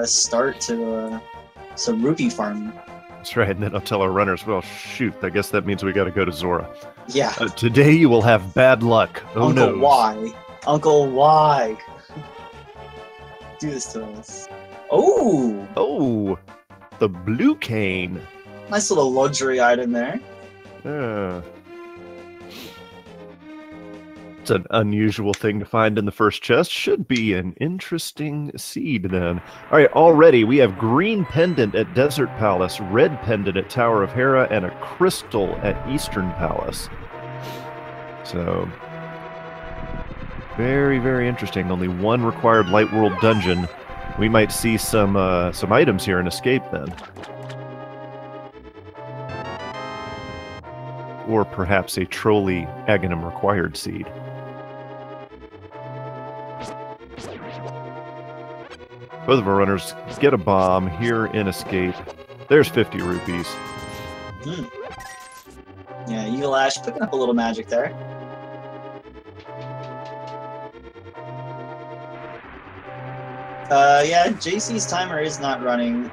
start to some rupee farming. That's right, and then I'll tell our runners, well, shoot, I guess that means we got to go to Zora. Yeah. Today you will have bad luck. Oh, Uncle no. Y. Uncle Y. Do this to us. Oh! Oh, the blue cane. Nice little luxury item there. It's an unusual thing to find in the first chest. Should be an interesting seed then. All right, already we have green pendant at Desert Palace, red pendant at Tower of Hera, and a crystal at Eastern Palace. So, very, very interesting. Only one required Light World dungeon. We might see some items here in Escape then. Or perhaps a Trolley Aghanim required seed. Both of our runners get a bomb here in Escape. There's 50 rupees. Yeah, EvilAsh picking up a little magic there. Yeah, JaySee's timer is not running.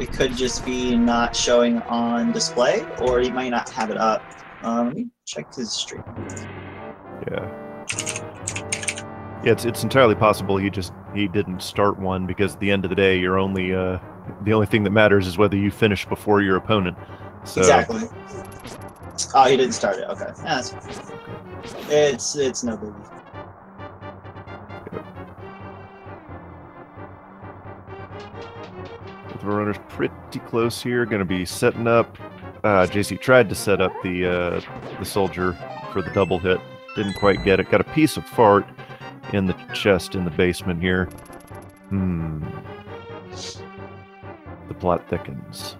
It could just be not showing on display, or he might not have it up. Let me check his stream. Yeah. Yeah, it's entirely possible he didn't start one, because at the end of the day, you're only the only thing that matters is whether you finish before your opponent. So. Exactly. Oh, he didn't start it. Okay, yeah, that's fine. It's no biggie. Both of our runners pretty close here. Going to be setting up. JaySee tried to set up the soldier for the double hit. Didn't quite get it. Got a piece of fart in the chest in the basement here. The plot thickens.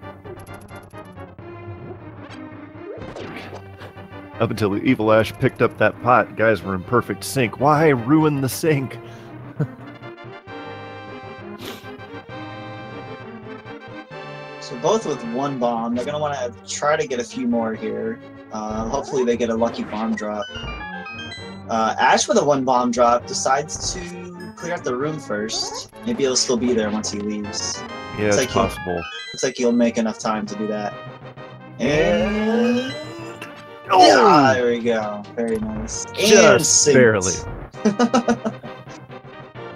Up until EvilAsh picked up that pot, guys were in perfect sync. Why ruin the sink? So both with one bomb. They're going to want to try to get a few more here. Hopefully they get a lucky bomb drop. Ash with a one bomb drop decides to clear out the room first. Maybe he'll still be there once he leaves. Yeah, it's possible. Looks like he'll make enough time to do that. And... Oh! Yeah, there we go. Very nice. Just barely.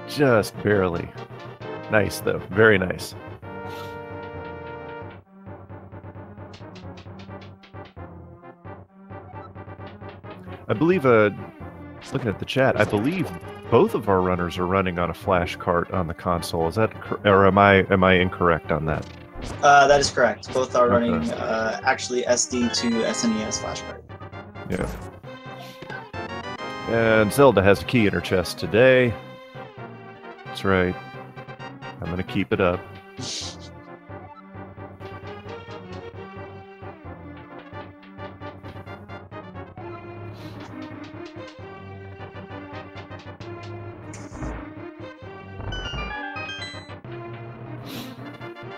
Just barely. Nice, though. Very nice. I believe, looking at the chat, I believe both of our runners are running on a flash cart on the console. Is that, or am I incorrect on that? That is correct. Both are running actually SD to SNES flash card. Yeah. And Zelda has a key in her chest today. That's right. I'm gonna keep it up.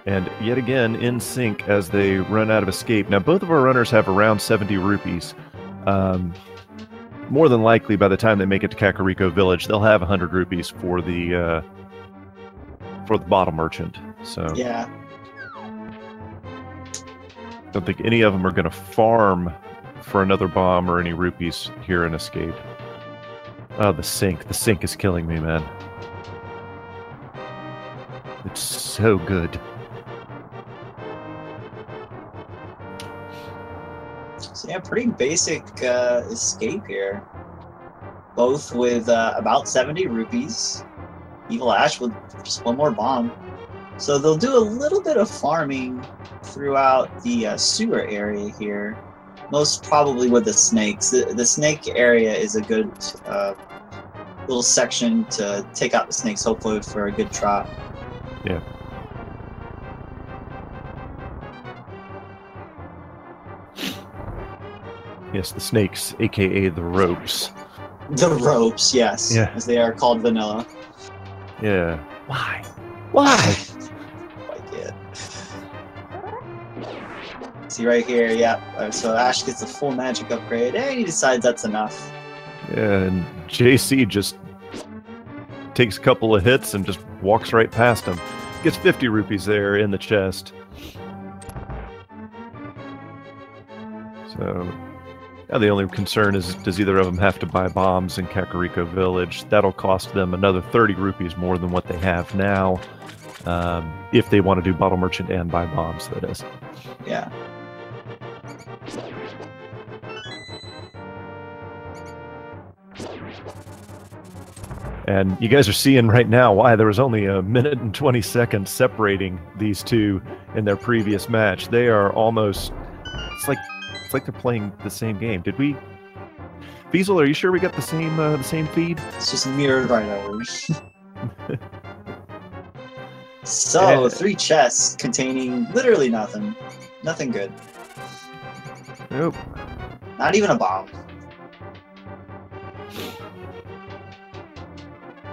And yet again, in sync as they run out of Escape. Now, both of our runners have around 70 rupees. More than likely, by the time they make it to Kakariko Village, they'll have 100 rupees for the bottle merchant. So yeah, don't think any of them are going to farm for another bomb or any rupees here in Escape. Oh, the sink. The sink is killing me, man. It's so good. So yeah, pretty basic Escape here. Both with about 70 rupees. EvilAsh with just one more bomb. So they'll do a little bit of farming throughout the sewer area here. Most probably with the snakes. The snake area is a good little section to take out the snakes, hopefully for a good trot. Yeah. Yes, the snakes, aka the ropes. The ropes, yes. Yeah. As they are called vanilla. Yeah. Why? Why? Like it. See right here, yeah. So Ash gets a full magic upgrade, and he decides that's enough. Yeah, and JaySee just takes a couple of hits and just walks right past him. Gets 50 rupees there in the chest. So, now the only concern is, does either of them have to buy bombs in Kakariko Village? That'll cost them another 30 rupees more than what they have now, if they want to do Bottle Merchant and buy bombs, that is. Yeah. And you guys are seeing right now why there was only a minute and 20 seconds separating these two in their previous match. They are almost... It's like they're playing the same game. Did we... Fiesel, are you sure we got the same feed? It's just mirrored right over. So, 3 chests containing literally nothing. Nothing good. Nope. Not even a bomb.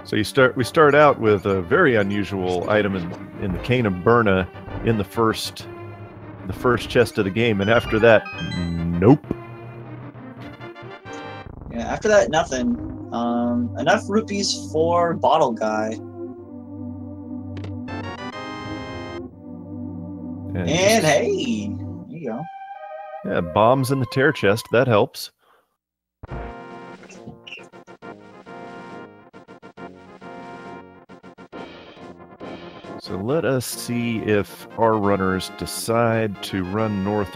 So we start out with a very unusual item in the Cane of Burna in the first chest of the game, and after that, nope. Yeah, after that, nothing. Enough rupees for Bottle Guy. And hey, there you go. Yeah, bombs in the tear chest, that helps. So let us see if our runners decide to run north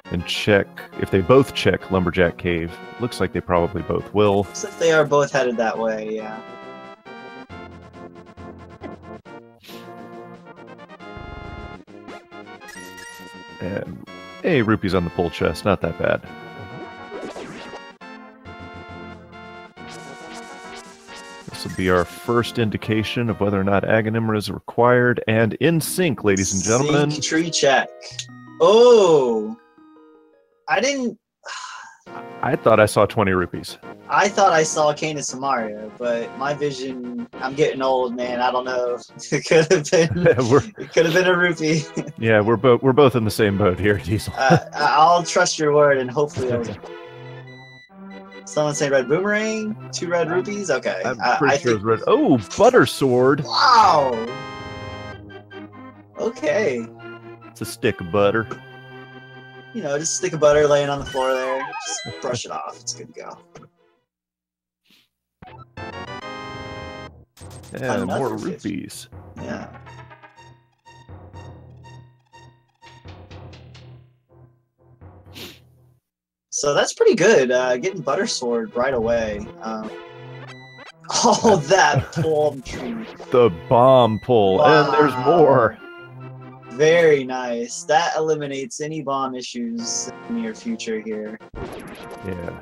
and check. If they both check Lumberjack Cave, looks like they probably both will. Looks like they are both headed that way, yeah. And hey, rupees on the pull chest, not that bad. This will be our first indication of whether or not Agonimra is required, and in sync, ladies and gentlemen. Sync tree check. Oh! I thought I saw 20 rupees. I thought I saw Cane of Samaria, but my vision, I'm getting old, man. I don't know. It could have been it could have been a rupee. Yeah, we're both in the same boat here, Diesel. I'll trust your word and hopefully Someone say red boomerang, 2 red rupees? Okay. I'm pretty sure it's red. Oh, butter sword. Wow. Okay. It's a stick of butter. You know, just a stick of butter laying on the floor there. Just brush it off. It's good to go. Yeah, more rupees. Yeah. So that's pretty good. Getting butter sword right away. Oh, that palm tree. The bomb pull, wow. And there's more. Very nice. That eliminates any bomb issues in the near future here. Yeah.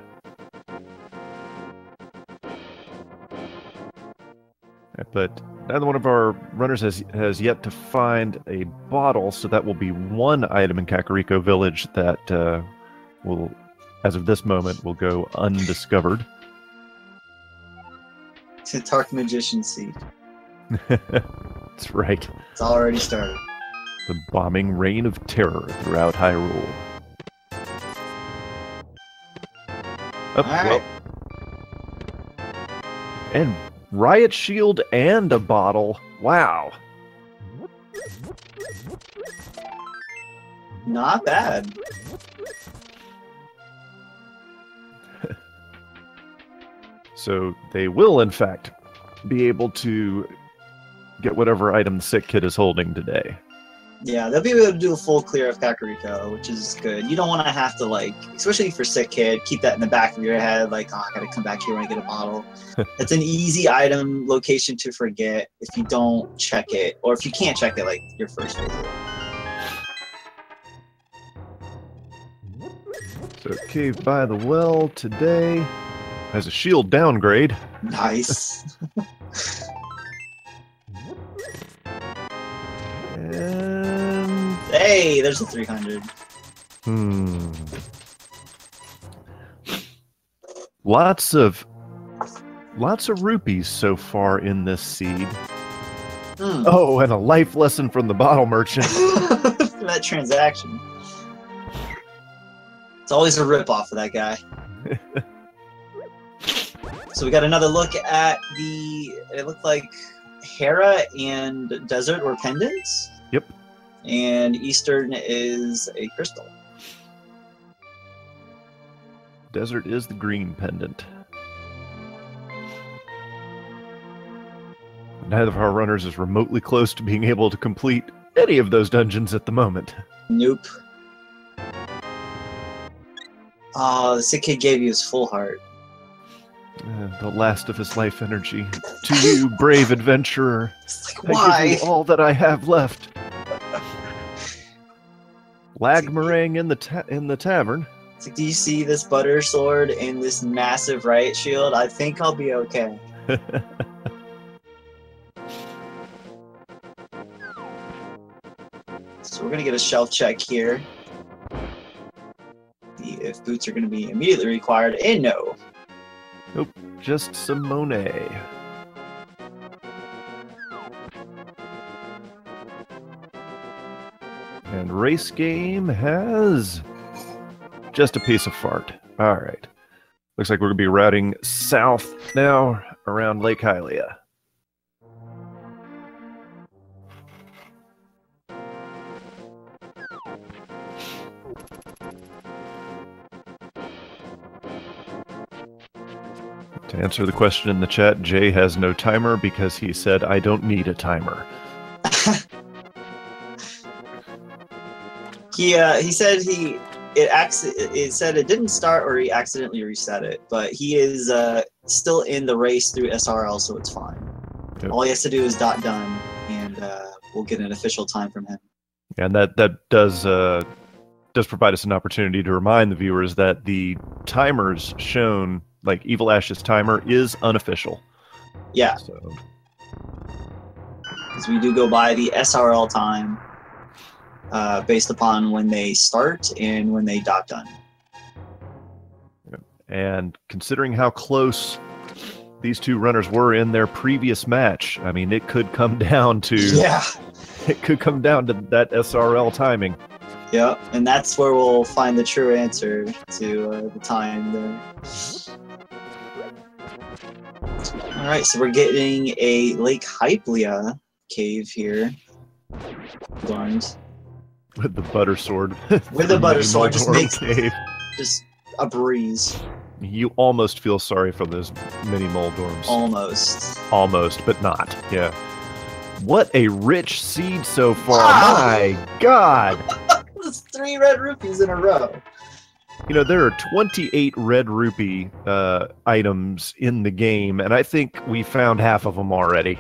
But neither one of our runners has yet to find a bottle, so that will be one item in Kakariko Village that will, as of this moment, will go undiscovered. It's a Dark Magician Seed. That's right. It's already started. The bombing reign of terror throughout Hyrule. All right. And Riot Shield and a bottle. Wow. Not bad. So they will, in fact, be able to get whatever item the sick kid is holding today. Yeah, they'll be able to do a full clear of Kakariko, which is good. You don't want to have to, like, especially for sick kid, keep that in the back of your head, like, oh, I gotta come back here when I get a bottle. It's an easy item location to forget if you don't check it, or if you can't check it, like, your first visit. So Cave by the Well today has a shield downgrade. Nice. And hey, there's a 300. Lots of rupees so far in this seed. Oh, and a life lesson from the bottle merchant. That transaction. It's always a rip-off of that guy. So So we got another look at it looked like Hera and Desert were pendants. Yep. And Eastern is a crystal. Desert is the green pendant. Neither of our runners is remotely close to being able to complete any of those dungeons at the moment. Nope. Oh, the sick kid gave you his full heart. The last of his life energy. To you, brave adventurer. It's like, why? I give you all that I have left. Lag meringue in the tavern. It's like, do you see this butter sword and this massive riot shield? I think I'll be okay. So we're gonna get a shelf check here. See if boots are gonna be immediately required, and no. Nope, just some Monet. And race game has just a piece of fart. All right. Looks like we're going to be routing south now around Lake Hylia. To answer the question in the chat, Jay has no timer because he said, I don't need a timer. He said it said it didn't start or he accidentally reset it, but he is still in the race through SRL, so it's fine. Yep. All he has to do is done, and we'll get an official time from him. And that does provide us an opportunity to remind the viewers that the timers shown, like EvilAsh's timer, is unofficial. Yeah. So. Because we do go by the SRL time. Based upon when they start and when they dot done. And considering how close these two runners were in their previous match, I mean, it could come down to it could come down to that SRL timing. Yeah, and that's where we'll find the true answer to the time there. All right, so we're getting a Lake Hylia cave here. Dorms. With the butter sword. With the butter sword, just makes just a breeze. You almost feel sorry for those mini Moldorms. Almost, but not. Yeah. What a rich seed so far. Wow. My God. That's 3 red rupees in a row. You know, there are 28 red rupee items in the game, and I think we found half of them already.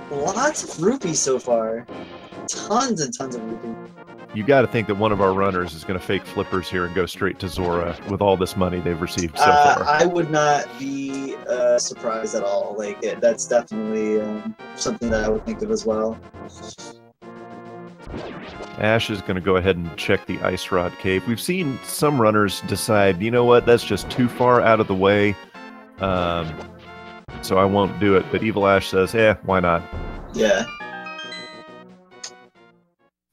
Lots of rupees so far. Tons and tons of rupees. You got to think that one of our runners is going to fake flippers here and go straight to Zora with all this money they've received so far. I would not be surprised at all. Like, that's definitely something that I would think of as well. Ash is going to go ahead and check the Ice Rod Cave. We've seen some runners decide, you know what, that's just too far out of the way, so I won't do it. But EvilAsh says, why not? Yeah.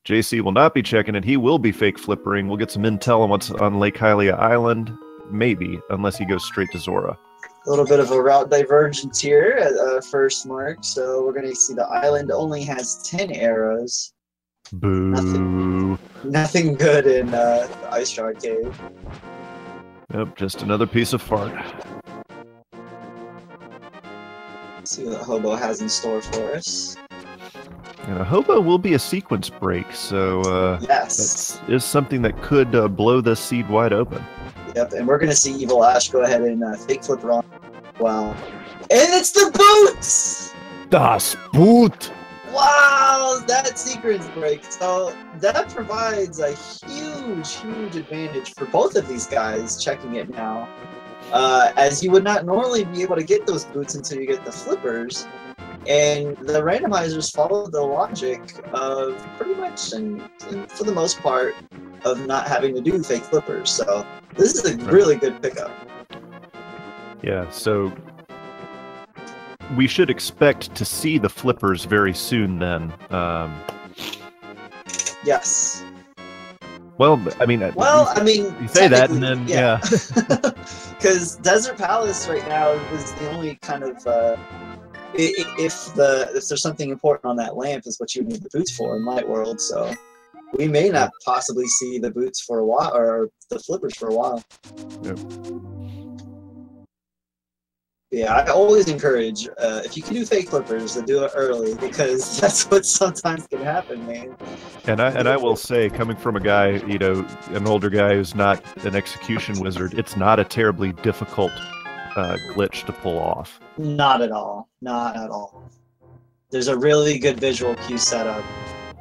JC will not be checking it. He will be fake flippering. We'll get some intel on what's on Lake Hylia Island. Maybe, unless he goes straight to Zora. A little bit of a route divergence here at first mark. So we're going to see the island only has 10 arrows. Boo. Nothing good in the Ice Rod Cave. Nope, just another piece of fart. Let's see what Hobo has in store for us. And a Hobo will be a sequence break, so yes, that is something that could blow this seed wide open. Yep, and we're going to see EvilAsh go ahead and fake flip on. Wow. And it's the boots! Das Boot! Wow, that sequence break. So that provides a huge, huge advantage for both of these guys checking it now. As you would not normally be able to get those boots until you get the flippers. And the randomizers follow the logic of pretty much, and for the most part, of not having to do fake flippers. So this is a really good pickup. Yeah, so we should expect to see the flippers very soon then. Yes. Well, I mean, you say that, and then yeah. Because Desert Palace right now is the only kind of if there's something important on that lamp is what you need the boots for in Light World. So we may not possibly see the boots for a while, or the flippers for a while. Yep. Yeah, I always encourage, if you can do fake flippers, to do it early, because that's what sometimes can happen, man. And I will say, coming from a guy, you know, an older guy who's not an execution wizard, it's not a terribly difficult glitch to pull off. Not at all. Not at all. There's a really good visual cue setup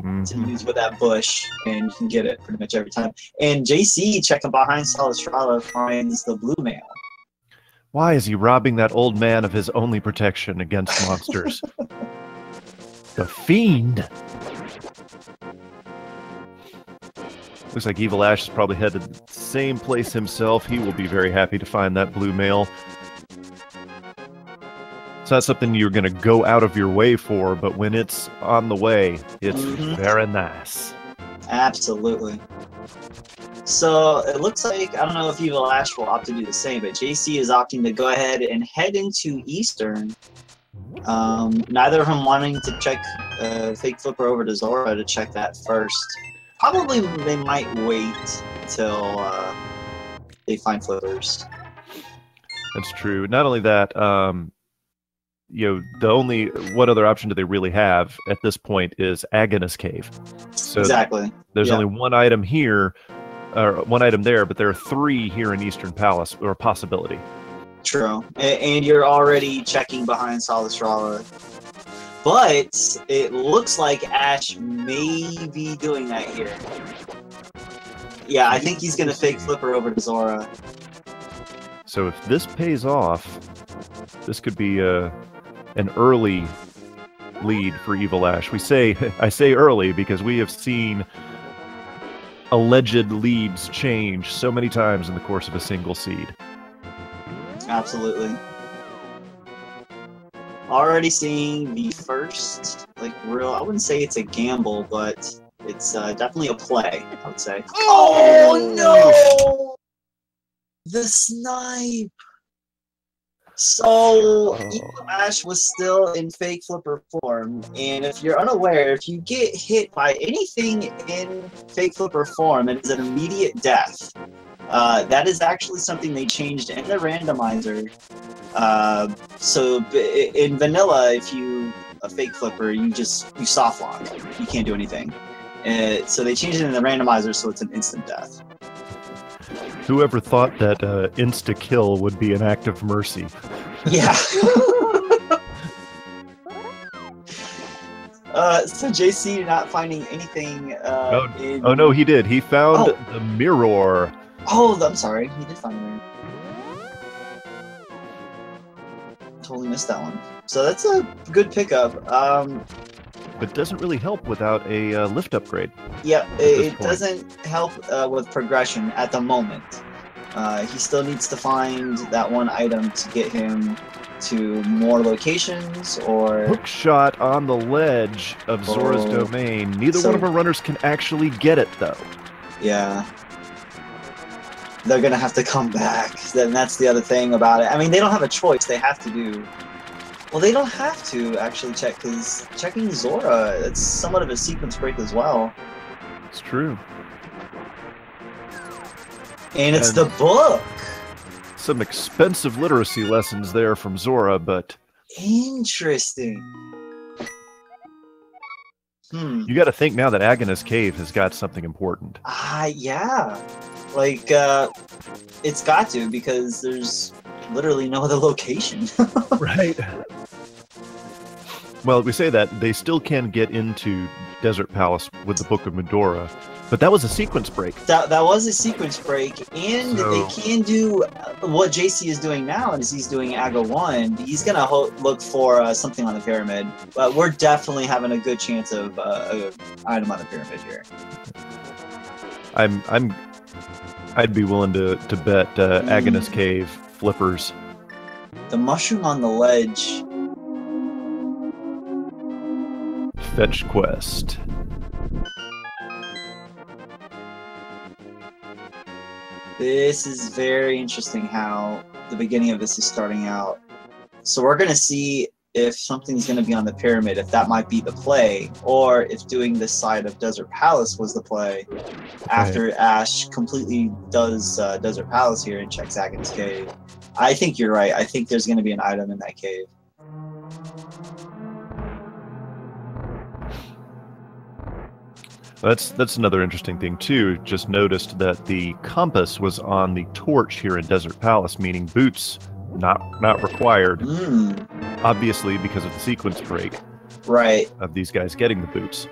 to use with that bush, and you can get it pretty much every time. And JC, checking behind Salistrala, finds the blue mail. Why is he robbing that old man of his only protection against monsters? The fiend! Looks like EvilAsh is probably headed to the same place himself. He will be very happy to find that blue mail. It's not something you're going to go out of your way for, but when it's on the way, it's very nice. Absolutely. So it looks like, I don't know if EvilAsh will opt to do the same, but JC is opting to go ahead and head into Eastern. Neither of them wanting to check Fake Flipper over to Zora to check that first. Probably they might wait till they find flippers. That's true. Not only that, you know, what other option do they really have at this point is Agonist Cave. So exactly. There's only one item here, or one item there, but there are 3 here in Eastern Palace, or a possibility. True. And you're already checking behind Salistrala. But it looks like Ash may be doing that here. Yeah, I think he's going to fake Flipper over to Zora. So if this pays off, this could be an early lead for EvilAsh. I say early because we have seen alleged leads change so many times in the course of a single seed. Absolutely. Already seeing the first, like, real, I wouldn't say it's a gamble, but it's definitely a play, I would say. Oh, no! The snipe! So, EvilAsh was still in Fake Flipper form, and if you're unaware, if you get hit by anything in Fake Flipper form, it is an immediate death. That is actually something they changed in the randomizer. So in vanilla, if you a Fake Flipper, you soft lock. You can't do anything. So they changed it in the randomizer, so it's an instant death. Whoever thought that insta-kill would be an act of mercy? Yeah. So JC not finding anything Oh no, he did. He found the mirror. Oh, I'm sorry. He did find the mirror. Totally missed that one. So that's a good pickup. But doesn't really help without a lift upgrade. Yeah, it doesn't help with progression at the moment. He still needs to find that one item to get him to more locations, or... Hook shot on the ledge of Zora's domain. Neither one of our runners can actually get it, though. Yeah. They're going to have to come back. Then that's the other thing about it. I mean, they don't have a choice. They have to do... Well, they don't have to actually check, because checking Zora, it's somewhat of a sequence break as well. It's true. And it's the book! Some expensive literacy lessons there from Zora, but... Interesting. You got to think now that Agonist Cave has got something important. Yeah. Like, it's got to, because there's literally no other location. Right. Well, we say that they still can get into Desert Palace with the Book of Medora, but that was a sequence break. That was a sequence break, and they can do what JC is doing now, is he's doing Aga 1. He's going to look for something on the pyramid, but we're definitely having a good chance of an item on the pyramid here. I'd be willing to bet Agonist Cave flippers. The mushroom on the ledge. Fetch quest. This is very interesting how the beginning of this is starting out. So we're going to see if something's going to be on the pyramid, if that might be the play, or if doing this side of Desert Palace was the play after Ash completely does Desert Palace here and checks Aghanim's cave. I think you're right. I think there's going to be an item in that cave. That's another interesting thing too. Just noticed that the compass was on the torch here in Desert Palace, meaning boots not required. Obviously, because of the sequence break. Right. Of these guys getting the boots.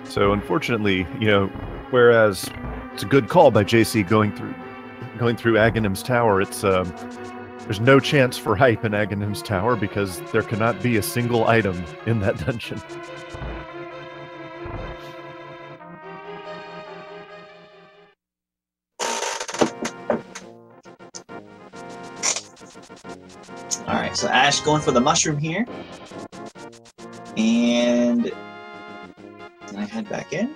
So unfortunately, you know, whereas it's a good call by JaySee going through Aghanim's tower, it's there's no chance for hype in Aghanim's tower because there cannot be a single item in that dungeon. Alright, so Ash going for the mushroom here. And then I head back in.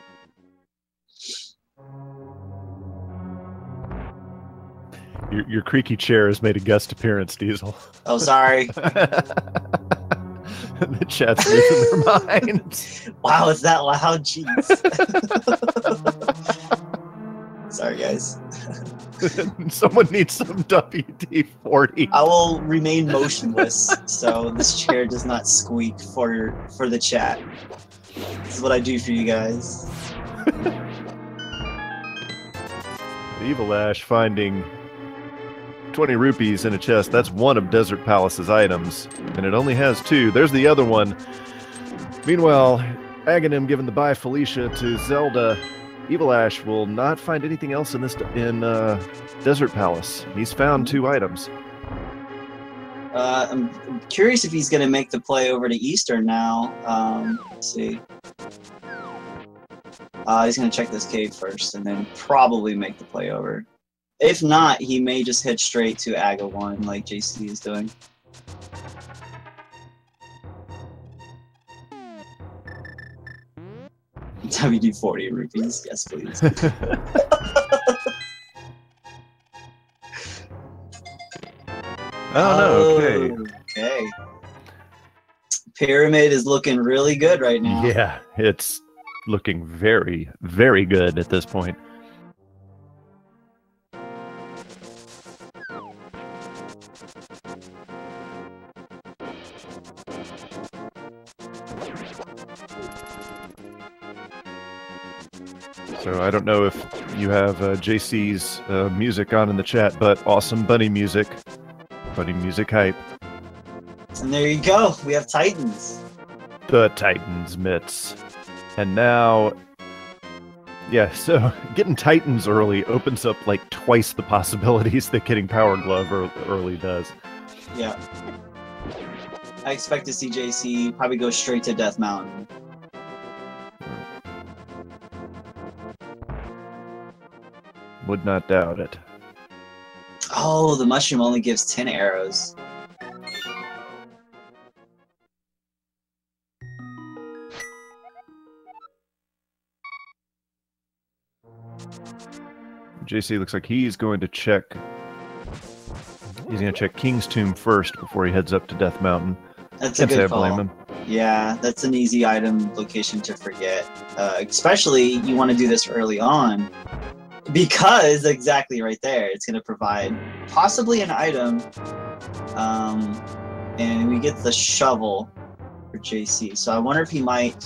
Your creaky chair has made a guest appearance, Diesel. Oh, sorry. The chat's losing their minds. Wow, it's that loud? Jeez. Sorry, guys. Someone needs some WD-40. I will remain motionless, so this chair does not squeak for the chat. This is what I do for you guys. EvilAsh finding 20 rupees in a chest. That's one of Desert Palace's items, and it only has 2. There's the other one. Meanwhile, Aghanim giving the bye Felicia to Zelda. EvilAsh will not find anything else in Desert Palace. He's found 2 items. I'm curious if he's going to make the play over to Eastern now. Let's see. He's going to check this cave first and then probably make the play over. If not, he may just head straight to Aga 1 like JaySee is doing. WD-40 rupees, yes please. Oh no, okay. Okay. Pyramid is looking really good right now. Yeah, it's looking very, very good at this point. So I don't know if you have JaySee's music on in the chat, but awesome bunny music. Bunny music hype. And there you go. We have Titans. The Titans mitts. And now, yeah, so getting Titans early opens up like twice the possibilities that getting Power Glove early does. Yeah. I expect to see JaySee probably go straight to Death Mountain. Would not doubt it. Oh, the mushroom only gives 10 arrows. JaySee looks like he's going to check. He's going to check King's Tomb first before he heads up to Death Mountain. That's a good call. Blame him. Yeah, that's an easy item location to forget. Especially you want to do this early on. Because, exactly right there, it's going to provide possibly an item. And we get the shovel for JaySee. So I wonder if he might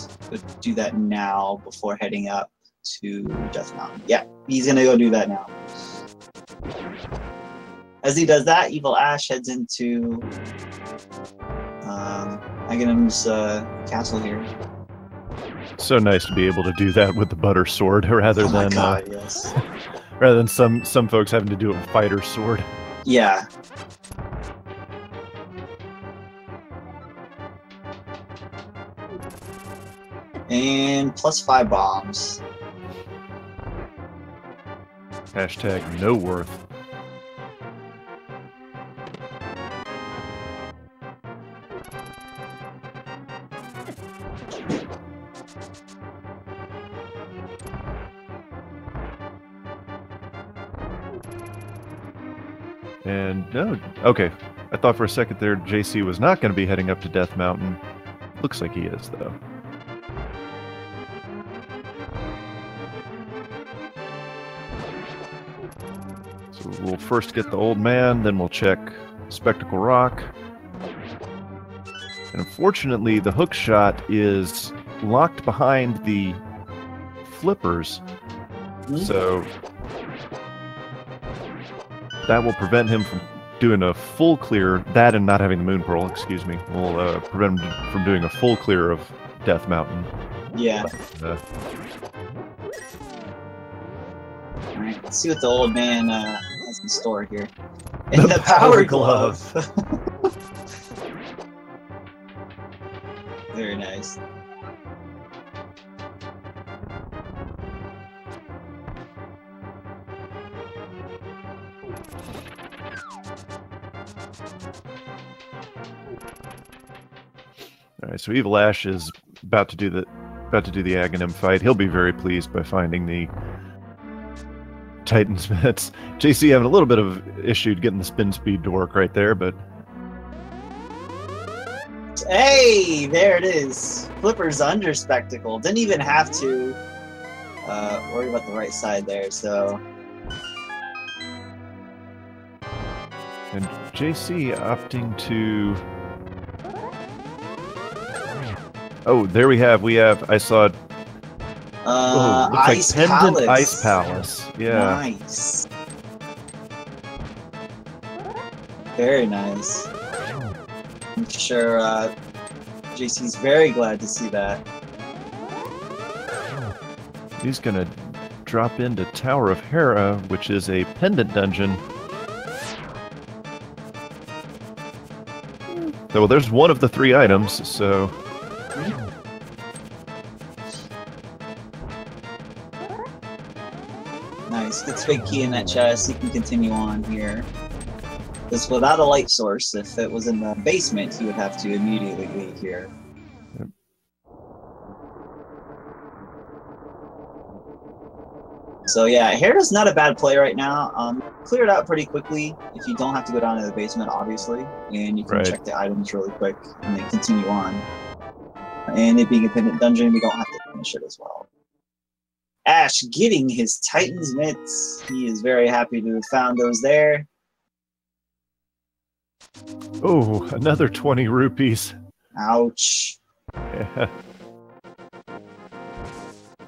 do that now before heading up to Death Mountain. Yeah, he's going to go do that now. As he does that, EvilAsh heads into Aghanim's castle here. So nice to be able to do that with the butter sword rather than yes. rather than some folks having to do it with fighter sword. Yeah. And +5 bombs. Hashtag no worth. And no, okay. I thought for a second there JC was not going to be heading up to Death Mountain. Looks like he is, though. So we'll first get the old man, then we'll check Spectacle Rock. And unfortunately, the hook shot is locked behind the flippers. So that will prevent him from doing a full clear, that and not having the Moon Pearl, excuse me, will prevent him from doing a full clear of Death Mountain. Yeah. Alright, let's see what the old man has in store here. And the Power Glove! Very nice. All right, so EvilAsh is about to do the Aghanim fight. He'll be very pleased by finding the Titan's Mitts. JC having a little bit of issue getting the spin speed to work right there, but hey, there it is. Flipper's under Spectacle. Didn't even have to worry about the right side there. So. And JC opting to. Oh, there we have. I saw it. Looks Ice like Pendant Palace. Ice Palace. Yeah. Nice. Very nice. I'm sure JC's very glad to see that. He's gonna drop into Tower of Hera, which is a pendant dungeon. So, well, there's one of the 3 items, so. Nice. Gets big key in that chest. He can continue on here. Because without a light source, if it was in the basement, he would have to immediately leave here. Yep. So yeah, Hera's not a bad play right now. Clear it out pretty quickly if you don't have to go down to the basement, obviously. And you can check the items really quick and then continue on. And it being a pendant dungeon, we don't have to finish it as well. Ash getting his Titan's Mitts. He is very happy to have found those there. Oh, another 20 rupees. Ouch. Yeah.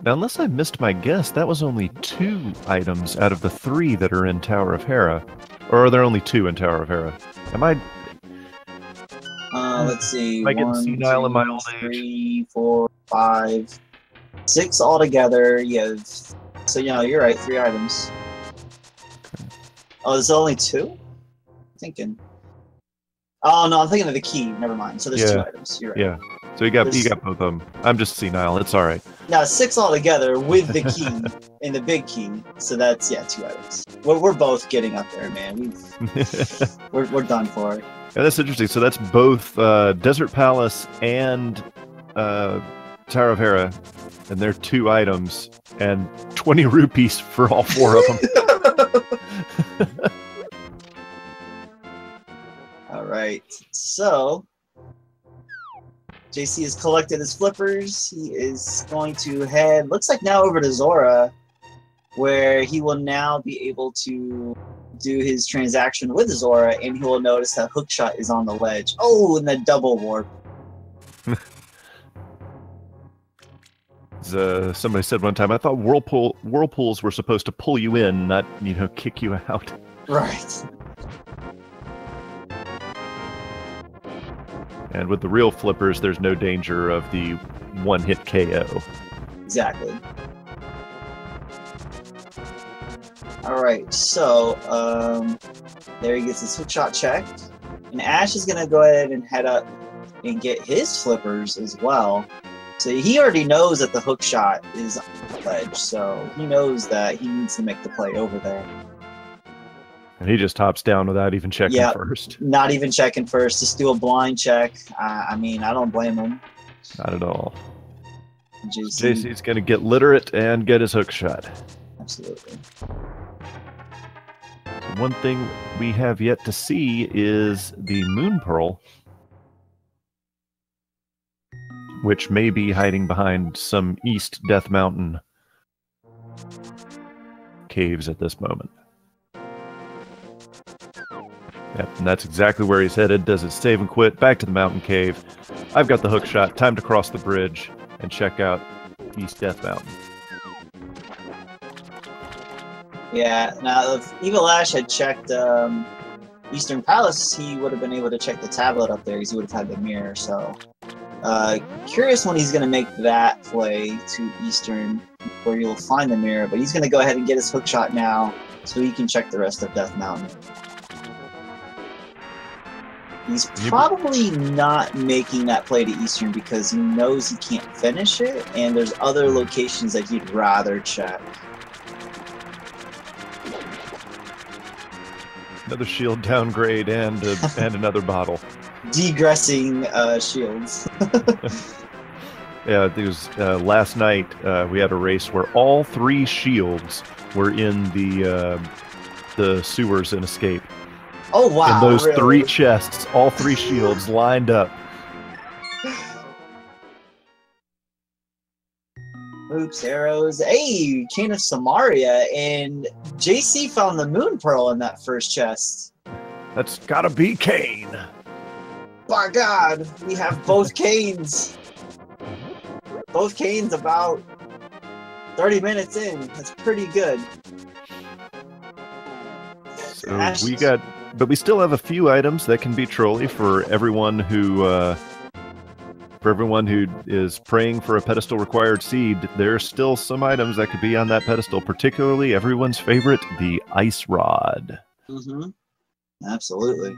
Now, unless I missed my guess, that was only 2 items out of the 3 that are in Tower of Hera. Or are there only 2 in Tower of Hera? Am I... let's see. Am I getting senile in my old age? 3, 4, 5, 6 altogether. You have... So, you know, you're right. 3 items. Oh, there's only 2? I'm thinking. Oh, no, I'm thinking of the key. Never mind. So there's 2 items. You're right. Yeah. So you got both of them. I'm just senile. It's all right. Now 6 altogether with the key and the big key. So that's 2 items. We're both getting up there, man. We're done for it. Yeah, that's interesting. So that's both Desert Palace and Tower of Hera, and they're 2 items and 20 rupees for all 4 of them. All right. So. JC has collected his flippers. He is going to head, looks like now over to Zora, where he will now be able to do his transaction with Zora, and he will notice that Hookshot is on the ledge. Oh, and the double warp. Somebody said one time, I thought whirlpools were supposed to pull you in, not, kick you out. Right. And with the real flippers, there's no danger of the one-hit KO. Exactly. Alright, so, there he gets his hookshot checked. And Ash is going to go ahead and head up and get his flippers as well. So he already knows that the hook shot is on the ledge, so he knows that he needs to make the play over there. And he just hops down without even checking first. Not even checking first. Just do a blind check. I mean, I don't blame him. Not at all. JaySee's going to get literate and get his hook shot. Absolutely. One thing we have yet to see is the Moon Pearl, which may be hiding behind some East Death Mountain caves at this moment. Yep, and that's exactly where he's headed. Does his save and quit, back to the mountain cave. I've got the hook shot. Time to cross the bridge and check out East Death Mountain. Yeah, now if EvilAsh had checked Eastern Palace, he would have been able to check the tablet up there because he would have had the mirror. So, curious when he's going to make that play to Eastern, where you'll find the mirror. But he's going to go ahead and get his hook shot now, so he can check the rest of Death Mountain. He's probably not making that play to Eastern because he knows he can't finish it, and there's other locations that he'd rather check. Another shield downgrade and another bottle. Degressing shields. Yeah, it was last night we had a race where all 3 shields were in the sewers in Escape. Oh wow! In those really? 3 chests, all 3 shields lined up. Oops, arrows. Hey, Chain of Samaria, and JaySee found the Moon Pearl in that first chest. That's gotta be Kane. By God, we have both Canes. Both Canes about 30 minutes in. That's pretty good. So but we still have a few items that can be trolly for everyone who is praying for a pedestal required seed. There's still some items that could be on that pedestal, particularly everyone's favorite, the ice rod. Mm-hmm. Absolutely.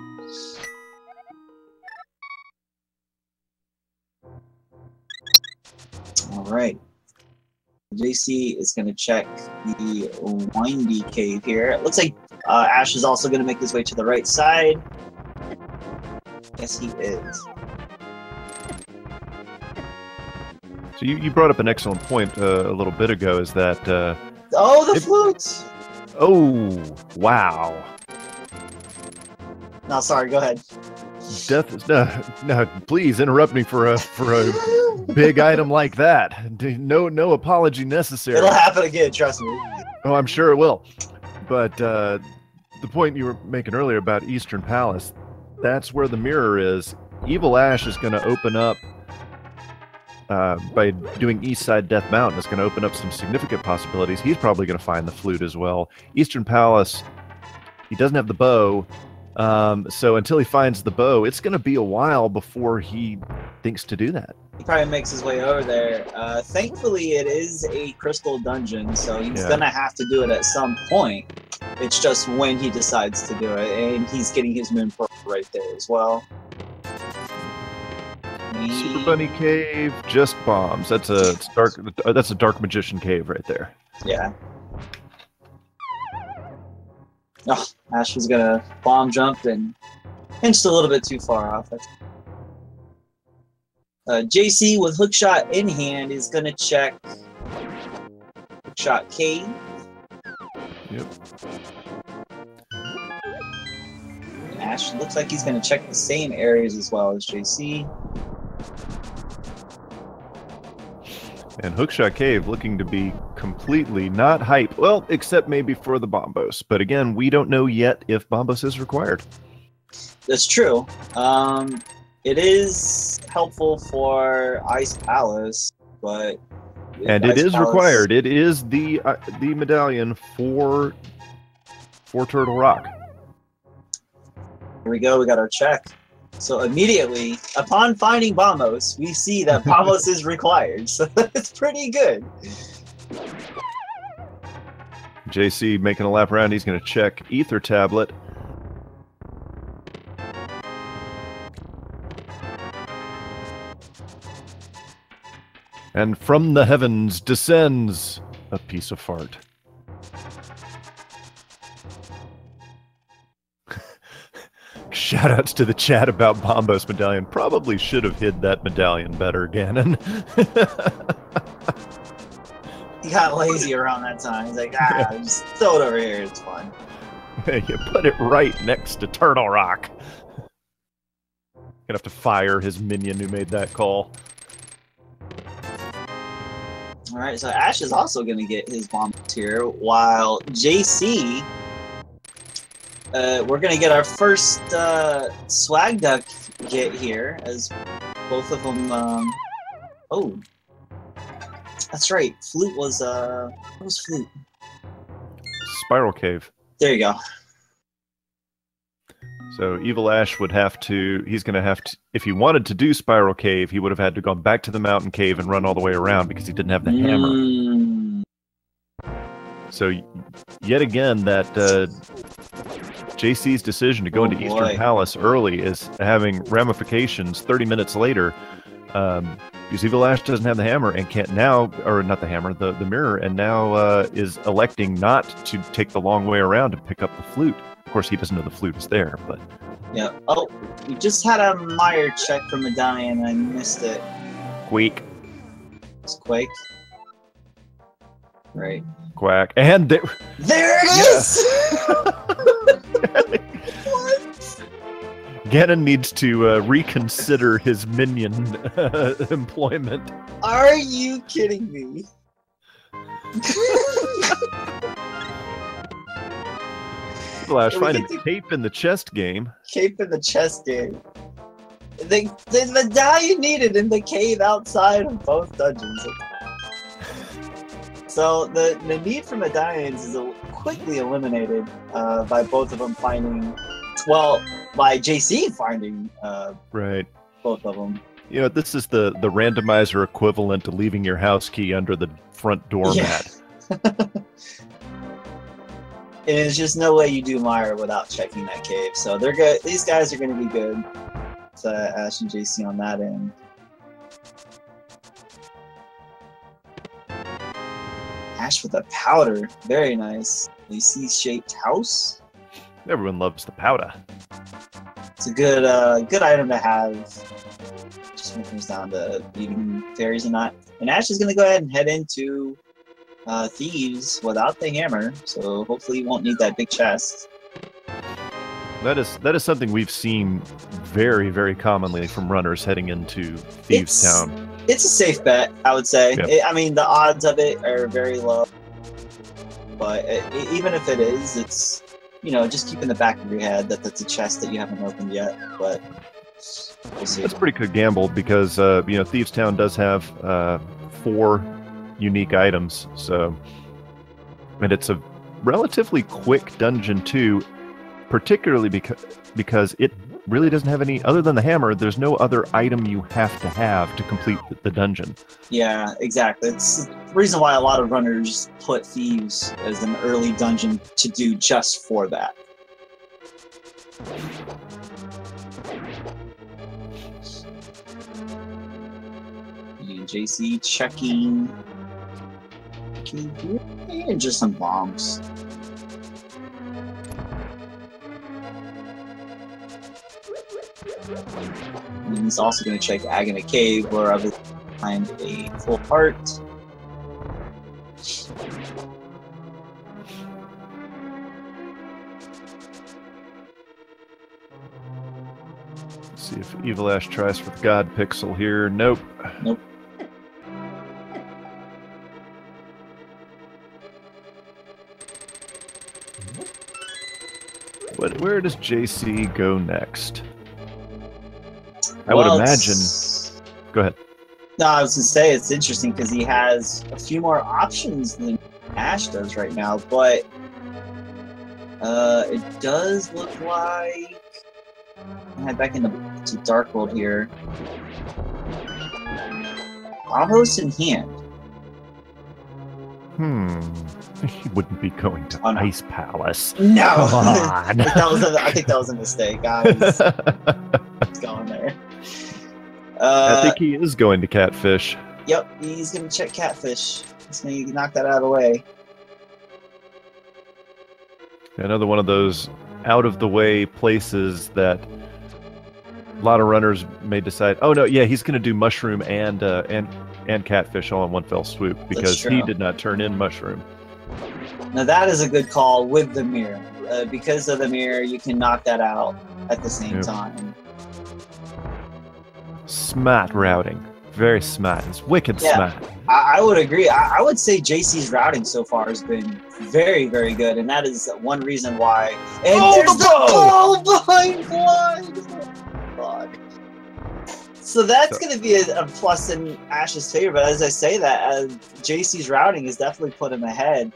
All right. JaySee is going to check the windy cave here. It looks like Ash is also going to make his way to the right side. Yes, he is. So you brought up an excellent point a little bit ago, is that... oh, the flute! Oh, wow. No, sorry, go ahead. Death is... No, please interrupt me for a big item like that. No apology necessary. It'll happen again, trust me. Oh, I'm sure it will. But the point you were making earlier about Eastern Palace, that's where the mirror is. EvilAsh is going to open up, by doing East Side Death Mountain, is going to open up some significant possibilities. He's probably going to find the flute as well. Eastern Palace, he doesn't have the bow, so until he finds the bow, it's going to be a while before he thinks to do that. He probably makes his way over there. Thankfully, it is a crystal dungeon, so he's going to have to do it at some point. It's just when he decides to do it, and he's getting his Moon Pearl right there as well. Super Bunny Cave, just bombs. That's a dark magician cave right there. Yeah. Oh, Ash was gonna bomb jump and just a little bit too far off. JaySee with hookshot in hand is gonna check hookshot cave. Yep. And Ash looks like he's gonna check the same areas as well as JaySee. And Hookshot Cave looking to be completely not hype. Well, except maybe for the Bombos. But again, we don't know yet if Bombos is required. That's true. It is helpful for Ice Palace, but... And it is required. It is the medallion for Turtle Rock. Here we go. We got our check. So immediately, upon finding Bombos, we see that Bombos is required. So that's pretty good. JaySee making a lap around. He's going to check Ether Tablet. And from the heavens descends a piece of fart. Shoutouts to the chat about Bombo's medallion. Probably should have hid that medallion better, Ganon. He got lazy around that time. He's like, just throw it over here. It's fine. You put it right next to Turtle Rock. Gonna have to fire his minion who made that call. Alright, so Ash is also gonna get his bomb here, while JC, we're gonna get our first swag duck get here, as both of them, oh. That's right, Flute was, what was Flute? Spiral Cave. There you go. So EvilAsh would have to, he's going to have to, if he wanted to do Spiral Cave, he would have had to go back to the mountain cave and run all the way around because he didn't have the hammer. So yet again, that JC's decision to go into Eastern Palace early is having ramifications 30 minutes later. Because EvilAsh doesn't have the hammer and can't now, or not the hammer, the mirror, and now is electing not to take the long way around to pick up the flute. Of course, he doesn't know the flute is there, but... Yeah. Oh, we just had a Meyer check for Medallion, and I missed it. Quake. It's Quake. Right. Quack. And there it is! What? Ganon needs to reconsider his minion employment. Are you kidding me? EvilAsh finding the cape in the chest game. Cape in the chest game. The medallion needed in the cave outside of both dungeons. So the need for medallions is quickly eliminated by both of them finding, well, by JC finding right, both of them. You know, this is the randomizer equivalent to leaving your house key under the front doormat. Yeah. And there's just no way you do Meyer without checking that cave. So they're good. These guys are going to be good. So Ash and JC on that end. Ash with a powder. Very nice. AC-shaped house. Everyone loves the powder. It's a good good item to have. Just when it comes down to beating fairies and not. And Ash is going to go ahead and head into Thieves without the hammer. So hopefully you won't need that big chest. That is something we've seen very, very commonly from runners heading into Thieves Town. It's a safe bet, I would say. Yep. I mean, the odds of it are very low. But even if it is, it's, you know, just keep in the back of your head that that's a chest that you haven't opened yet. But we'll see. That's a pretty good gamble because, you know, Thieves Town does have 4 unique items. So, and it's a relatively quick dungeon too, particularly because it really doesn't have any, other than the hammer, there's no other item you have to complete the dungeon. Yeah, exactly. It's the reason why a lot of runners put Thieves as an early dungeon to do just for that. And JC checking. And just some bombs. And he's also going to check Agony Cave, where I will find a full heart. Let's see if EvilAsh tries for the God Pixel here. Nope. Nope. Where does JC go next? I would imagine. Go ahead. No, I was going to say it's interesting because he has a few more options than Ash does right now, but it does look like. I'll head back into Dark World here. Almost in hand. He wouldn't be going to Ice Palace. No! Come on. I think that was a mistake, guys. It's going there. I think he is going to Catfish. Yep, he's going to check Catfish. He's going to knock that out of the way. Another one of those out-of-the-way places that a lot of runners may decide, oh, no, yeah, he's going to do Mushroom and Catfish all in one fell swoop because he did not turn in Mushroom. Now, that is a good call with the mirror. Because of the mirror, you can knock that out at the same time. Smart routing. Very smart. It's wicked smart. I would agree. I would say JC's routing so far has been very, very good, and that is one reason why. And there's the ball behind blind. God. So that's going to be a plus in Ash's favor. But as I say that, JC's routing has definitely put him ahead.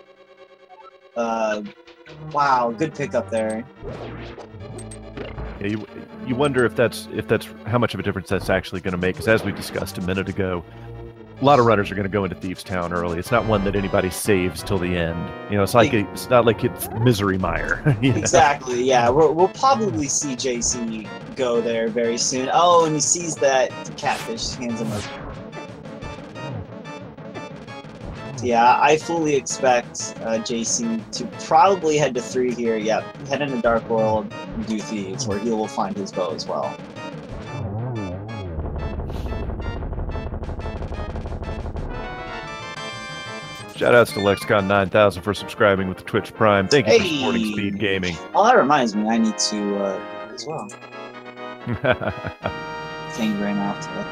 Wow, good pickup there. Yeah, you wonder if that's how much of a difference that's actually going to make. Because as we discussed a minute ago, a lot of runners are going to go into Thieves Town early. It's not one that anybody saves till the end. You know, it's not like it's Misery Mire. Exactly. Yeah, we'll probably see JC go there very soon. Oh, and he sees that Catfish, hands him a. Yeah, I fully expect JC to probably head to 3 here. Yep, head into Dark World and do Thieves, where he will find his bow as well. Shoutouts to Lexicon9000 for subscribing with the Twitch Prime. Thank you for supporting Speed Gaming. Oh, that reminds me, I need to as well. Thing right now today.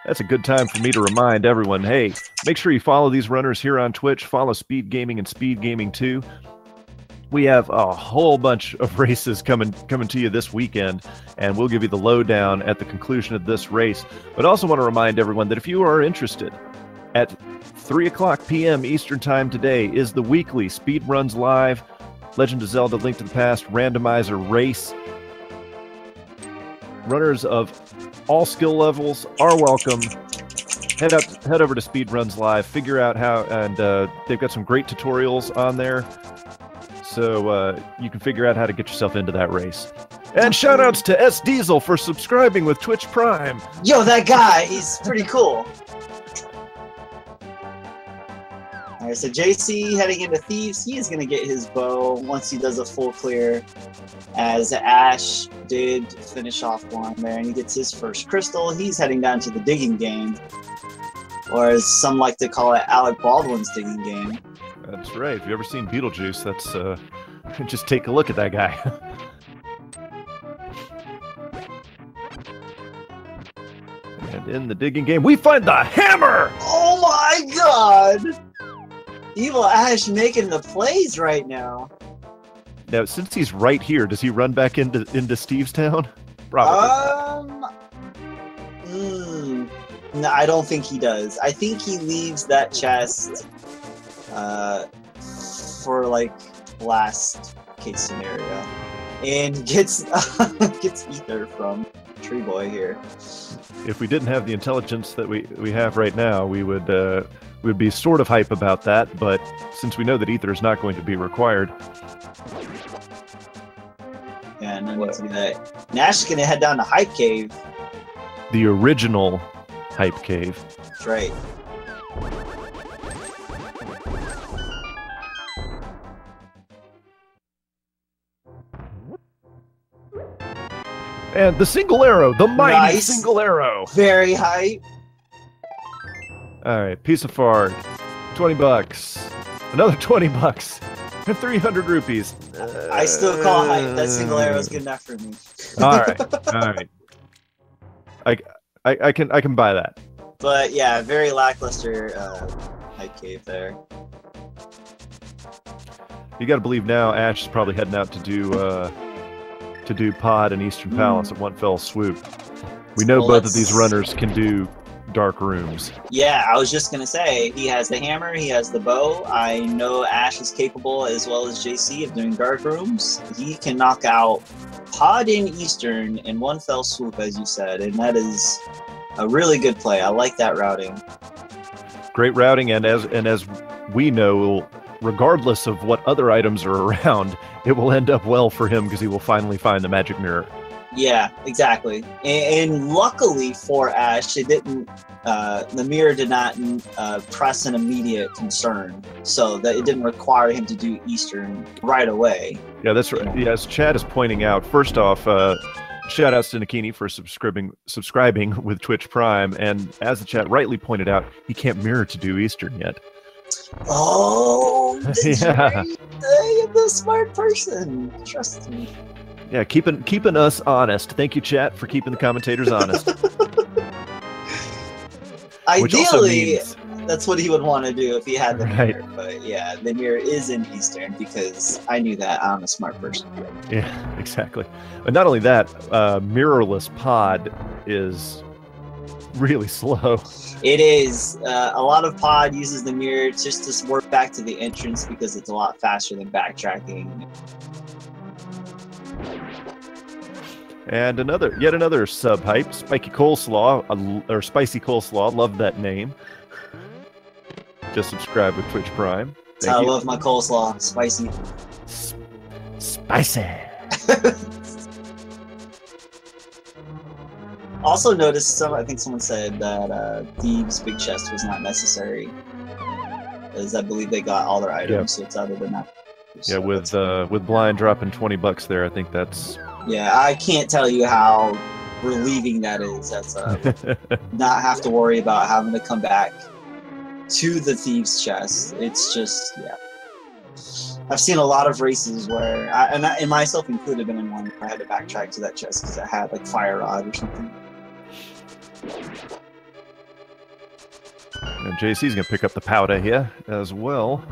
That's a good time for me to remind everyone, hey, make sure you follow these runners here on Twitch. Follow Speed Gaming and Speed Gaming 2. We have a whole bunch of races coming to you this weekend, and we'll give you the lowdown at the conclusion of this race. But I also want to remind everyone that if you are interested, at 3 o'clock p.m. Eastern Time today is the weekly Speed Runs Live, Legend of Zelda Link to the Past randomizer race. Runners of all skill levels are welcome. Head over to Speed Runs Live, figure out how, and they've got some great tutorials on there, so you can figure out how to get yourself into that race. And shoutouts to S Diesel for subscribing with Twitch Prime. Yo, that guy, he's pretty cool. Alright, so JC heading into Thieves, he is going to get his bow once he does a full clear, as Ash did finish off one there, and he gets his first crystal. He's heading down to the digging game, or as some like to call it, Alec Baldwin's digging game. That's right. If you've ever seen Beetlejuice, that's just take a look at that guy. And in the digging game, we find the hammer! Oh my god! EvilAsh making the plays right now. Now, since he's right here, does he run back into Steve's Town? Probably. No, I don't think he does. I think he leaves that chest for like last case scenario, and gets ether from Tree Boy here. If we didn't have the intelligence that we have right now, we would be sort of hype about that. But since we know that ether is not going to be required. Yeah, no need to do that. Nash is gonna head down to Hype Cave. The original Hype Cave. That's right. And the single arrow, the mighty single arrow. Very hype. All right, piece of fart, $20, another $20, and 300 rupees. I still call hype. That single arrow is good enough for me. All right. I can buy that. But yeah, very lackluster Hype Cave there. You got to believe now, Ash is probably heading out to do Pod and Eastern Palace at one fell swoop. We know both of these runners can do dark rooms. Yeah, I was just gonna say, he has the hammer, he has the bow. I know Ash is capable, as well as JC, of doing dark rooms. He can knock out Pod and Eastern in one fell swoop, as you said, and that is a really good play. I like that routing. Great routing, and as we know, regardless of what other items are around, it will end up well for him because he will finally find the magic mirror. Yeah, exactly. And luckily for Ash, it didn't. The mirror did not press an immediate concern, so that it didn't require him to do Eastern right away. Yeah, that's right. Yeah, as Chad is pointing out, first off, shout outs to Nakini for subscribing with Twitch Prime, and as the chat rightly pointed out, he can't mirror to do Eastern yet. Oh, yeah. I am the smart person. Trust me. Yeah, keeping us honest. Thank you, chat, for keeping the commentators honest. Ideally, that's what he would want to do if he had the right. mirror. But yeah, the mirror is in Eastern because I knew that. I'm a smart person. Yeah, exactly. But not only that, mirrorless pod is really slow. It is. A lot of pod uses the mirror just to work back to the entrance because it's a lot faster than backtracking. And yet another sub hype, Spicy Coleslaw, or Spicy Coleslaw. Love that name. Just subscribe with Twitch Prime. I love my coleslaw, spicy. Spicy. Also noticed I think someone said that Thieves' big chest was not necessary, as I believe they got all their items, so it's other than that. So yeah, with Blind dropping $20 there, I think that's. Yeah, I can't tell you how relieving that is. That's not have to worry about having to come back to the Thieves' chest. It's just, yeah. I've seen a lot of races where, and myself included, been in one where I had to backtrack to that chest because I had like Fire Rod or something. And JC's gonna pick up the powder here as well.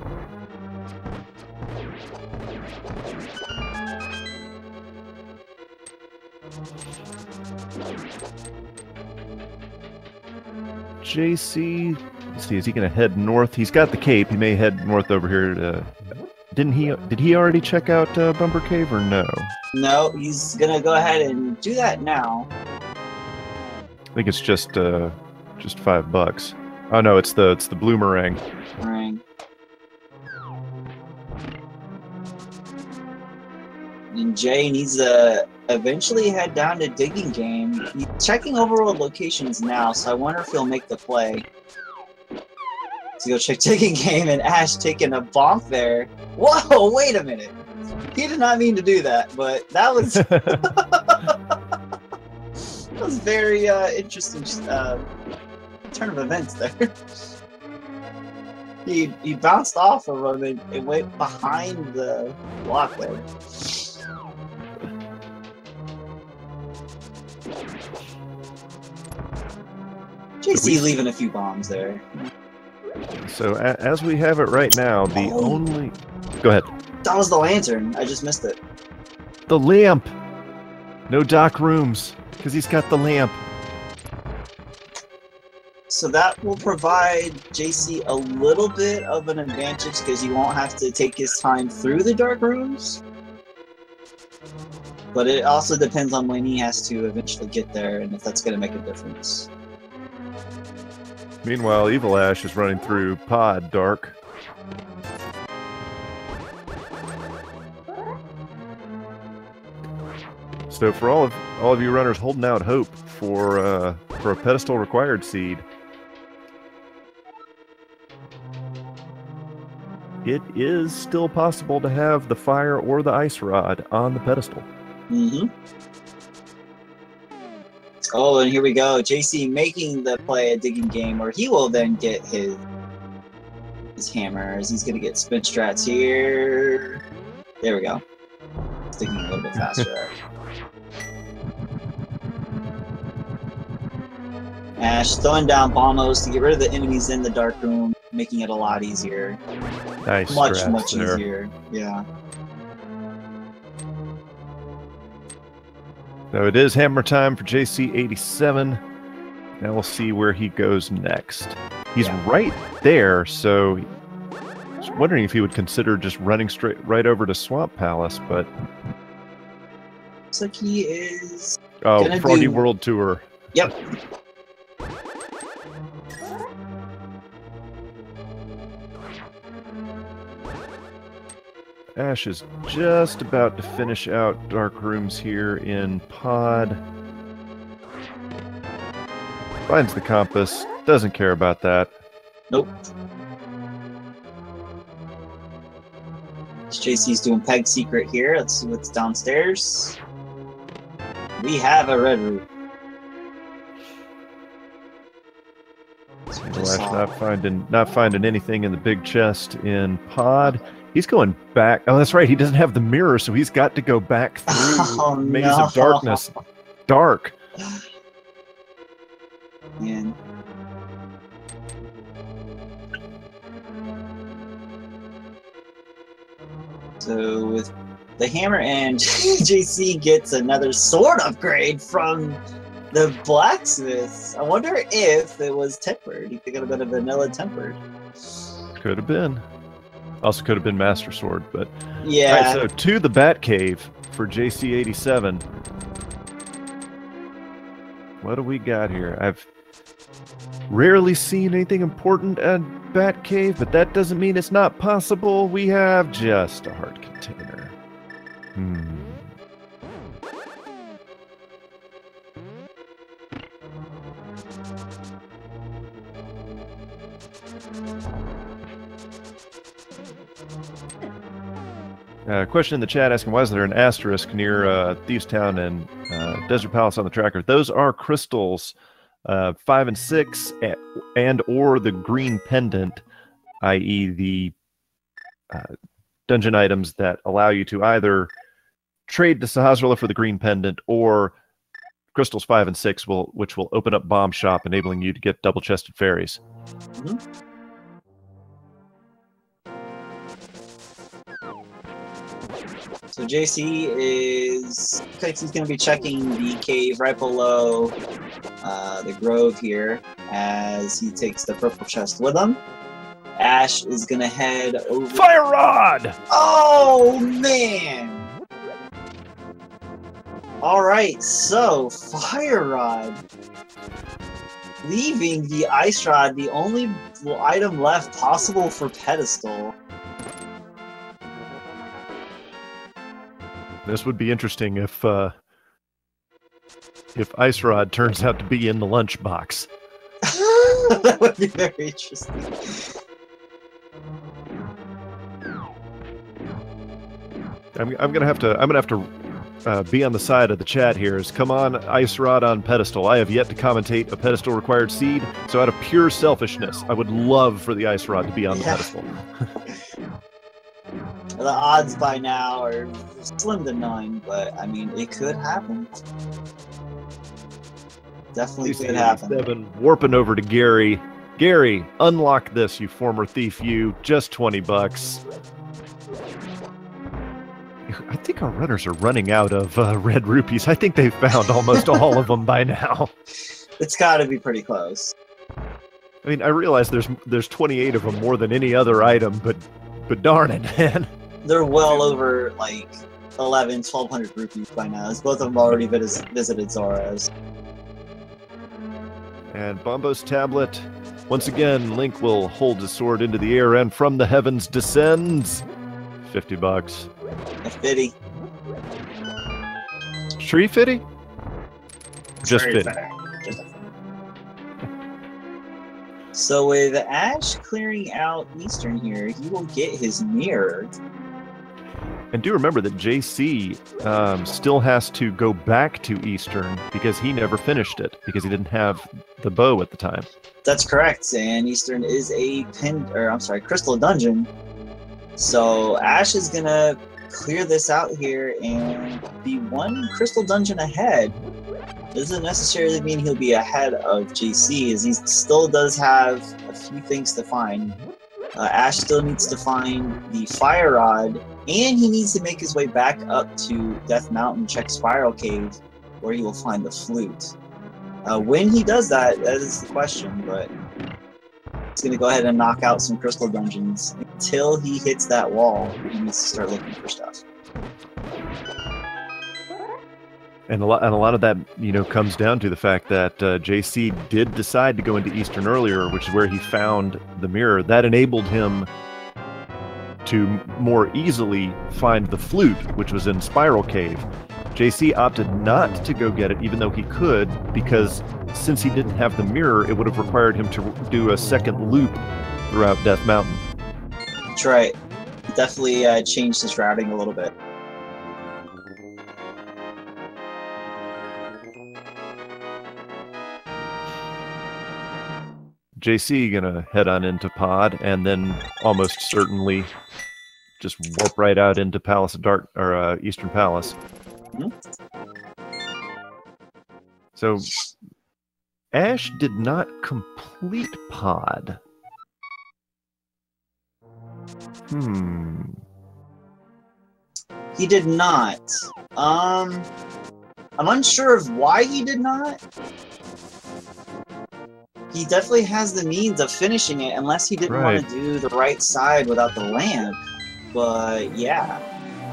JC, let's see, is he going to head north? He's got the cape. He may head north over here. Did he already check out Bumper Cave or no? No, he's going to go ahead and do that now. I think it's just $5. Oh no, it's the bloomerang. And Jay needs to eventually head down to Digging Game. He's checking overworld locations now, so I wonder if he'll make the play to go check Digging Game. And Ash taking a bonk there. Whoa, wait a minute. He did not mean to do that, but that was that was very interesting turn of events there. He bounced off of him and went behind the block there. JC leaving a few bombs there. So as we have it right now, the only... Go ahead. That was the lantern. I just missed it. The lamp! No dock rooms, because he's got the lamp. So that will provide JC a little bit of an advantage because he won't have to take his time through the dark rooms. But it also depends on when he has to eventually get there and if that's going to make a difference. Meanwhile, EvilAsh is running through Pod Dark. So for all of you runners holding out hope for a pedestal required seed, it is still possible to have the fire or the ice rod on the pedestal. Mm-hmm. Oh, and here we go. JC making the play at Digging Game where he will then get his hammers. He's going to get spin strats here. There we go. Digging a little bit faster. Ash throwing down bombos to get rid of the enemies in the dark room, making it a lot easier. Nice. Much there. easier. Yeah. So it is hammer time for JaySee87. Now we'll see where he goes next. He's right there, so I was wondering if he would consider just running right over to Swamp Palace, but... Looks like he is... Oh, Froggy World Tour. Yep. Ash is just about to finish out Dark Rooms here in Pod. Finds the compass. Doesn't care about that. Nope. JC's doing Peg Secret here. Let's see what's downstairs. We have a red root. EvilAsh not finding anything in the big chest in Pod. He's going back. Oh, that's right. He doesn't have the mirror, so he's got to go back through Maze of Darkness. Dark. Man. So with the hammer and JC gets another sword upgrade from the blacksmith. I wonder if it was tempered. You could have been a vanilla tempered. Could have been. Also could have been Master Sword, but yeah. All right, so to the Bat Cave for JaySee87. What do we got here? I've rarely seen anything important at Bat Cave, but that doesn't mean it's not possible. We have just a heart container. Question in the chat asking, why is there an asterisk near Thieves Town and Desert Palace on the tracker? Those are crystals 5 and 6 and or the green pendant, i.e. the dungeon items that allow you to either trade the Sahasrahla for the green pendant or crystals 5 and 6, which will open up Bomb Shop, enabling you to get double-chested fairies. Mm-hmm. So JC looks like he's going to be checking the cave right below the grove here as he takes the purple chest with him. Ash is going to head over... Fire Rod! Oh, man! Alright, so Fire Rod. Leaving the Ice Rod, the only item left possible for Pedestal. This would be interesting if Ice Rod turns out to be in the lunchbox. That would be very interesting. I'm gonna have to be on the side of the chat here. Is come on, Ice Rod on pedestal. I have yet to commentate a pedestal required seed, so out of pure selfishness, I would love for the Ice Rod to be on the pedestal. The odds by now are slim to none, but I mean, it could happen. Definitely could happen. Warping over to Gary. Gary, unlock this, you former thief, you. Just $20. I think our runners are running out of red rupees. I think they've found almost all of them by now. It's got to be pretty close. I mean, I realize there's 28 of them, more than any other item, but darn it, man. They're well over like 1,200 rupees by now, as both of them already visited Zora's. And Bombo's tablet. Once again, Link will hold his sword into the air and from the heavens descends. $50. A fitty. Tree fitty? Just fitty. So with Ash clearing out Eastern here, he will get his mirror. And do remember that JC still has to go back to Eastern because he never finished it because he didn't have the bow at the time. That's correct, and Eastern is a crystal dungeon. So Ash is gonna clear this out here and be one crystal dungeon ahead. Doesn't necessarily mean he'll be ahead of JC, as he still does have a few things to find. Ash still needs to find the Fire Rod, and he needs to make his way back up to Death Mountain, check Spiral Cave, where he will find the flute. When he does that is the question, but he's going to go ahead and knock out some crystal dungeons. Until he hits that wall, he needs to start looking for stuff. And a lot of that, comes down to the fact that JC did decide to go into Eastern earlier, which is where he found the mirror. That enabled him to more easily find the flute, which was in Spiral Cave. JaySee opted not to go get it, even though he could, because since he didn't have the mirror, it would have required him to do a second loop throughout Death Mountain. That's right. He definitely changed his routing a little bit. JaySee gonna head on into Pod, and then almost certainly just warp right out into Palace of Dark, or Eastern Palace. Mm-hmm. So Ash did not complete Pod. He did not. I'm unsure of why he did not. He definitely has the means of finishing it, unless he didn't want to do the right side without the lamp. But yeah.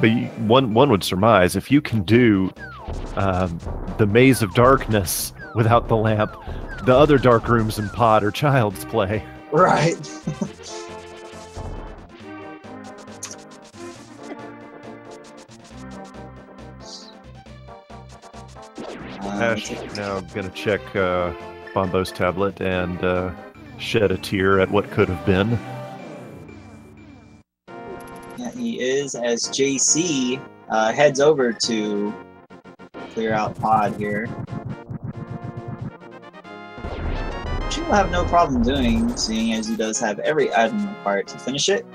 But one would surmise, if you can do the Maze of Darkness without the lamp, the other dark rooms in Pod are child's play. Right. Ash now gonna check Bombo's tablet and shed a tear at what could have been. Yeah, he is, as JaySee heads over to clear out Pod here. Which he will have no problem doing, seeing as he does have every item required to finish it.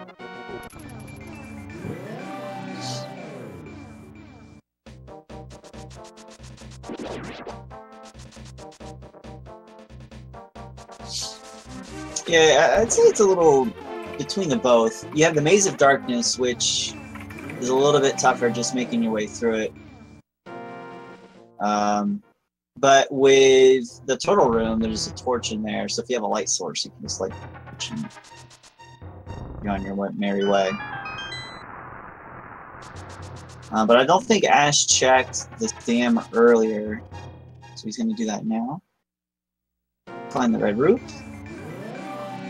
Yeah, I'd say it's a little between the both. You have the Maze of Darkness, which is a little bit tougher just making your way through it. But with the Turtle Room, there's a torch in there, so if you have a light source, you can just like go on your merry way. But I don't think Ash checked the dam earlier, so he's going to do that now. Find the red roof.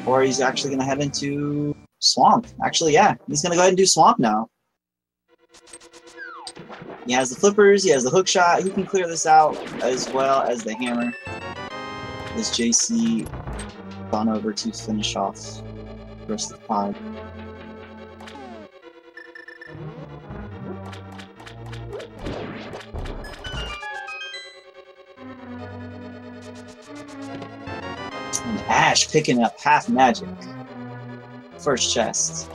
Or he's actually going to head into Swamp. Actually, yeah, he's going to go ahead and do Swamp now. He has the flippers, he has the hook shot, he can clear this out, as well as the hammer. This JaySee gone over to finish off the rest of the pod. And Ash picking up half magic. First chest.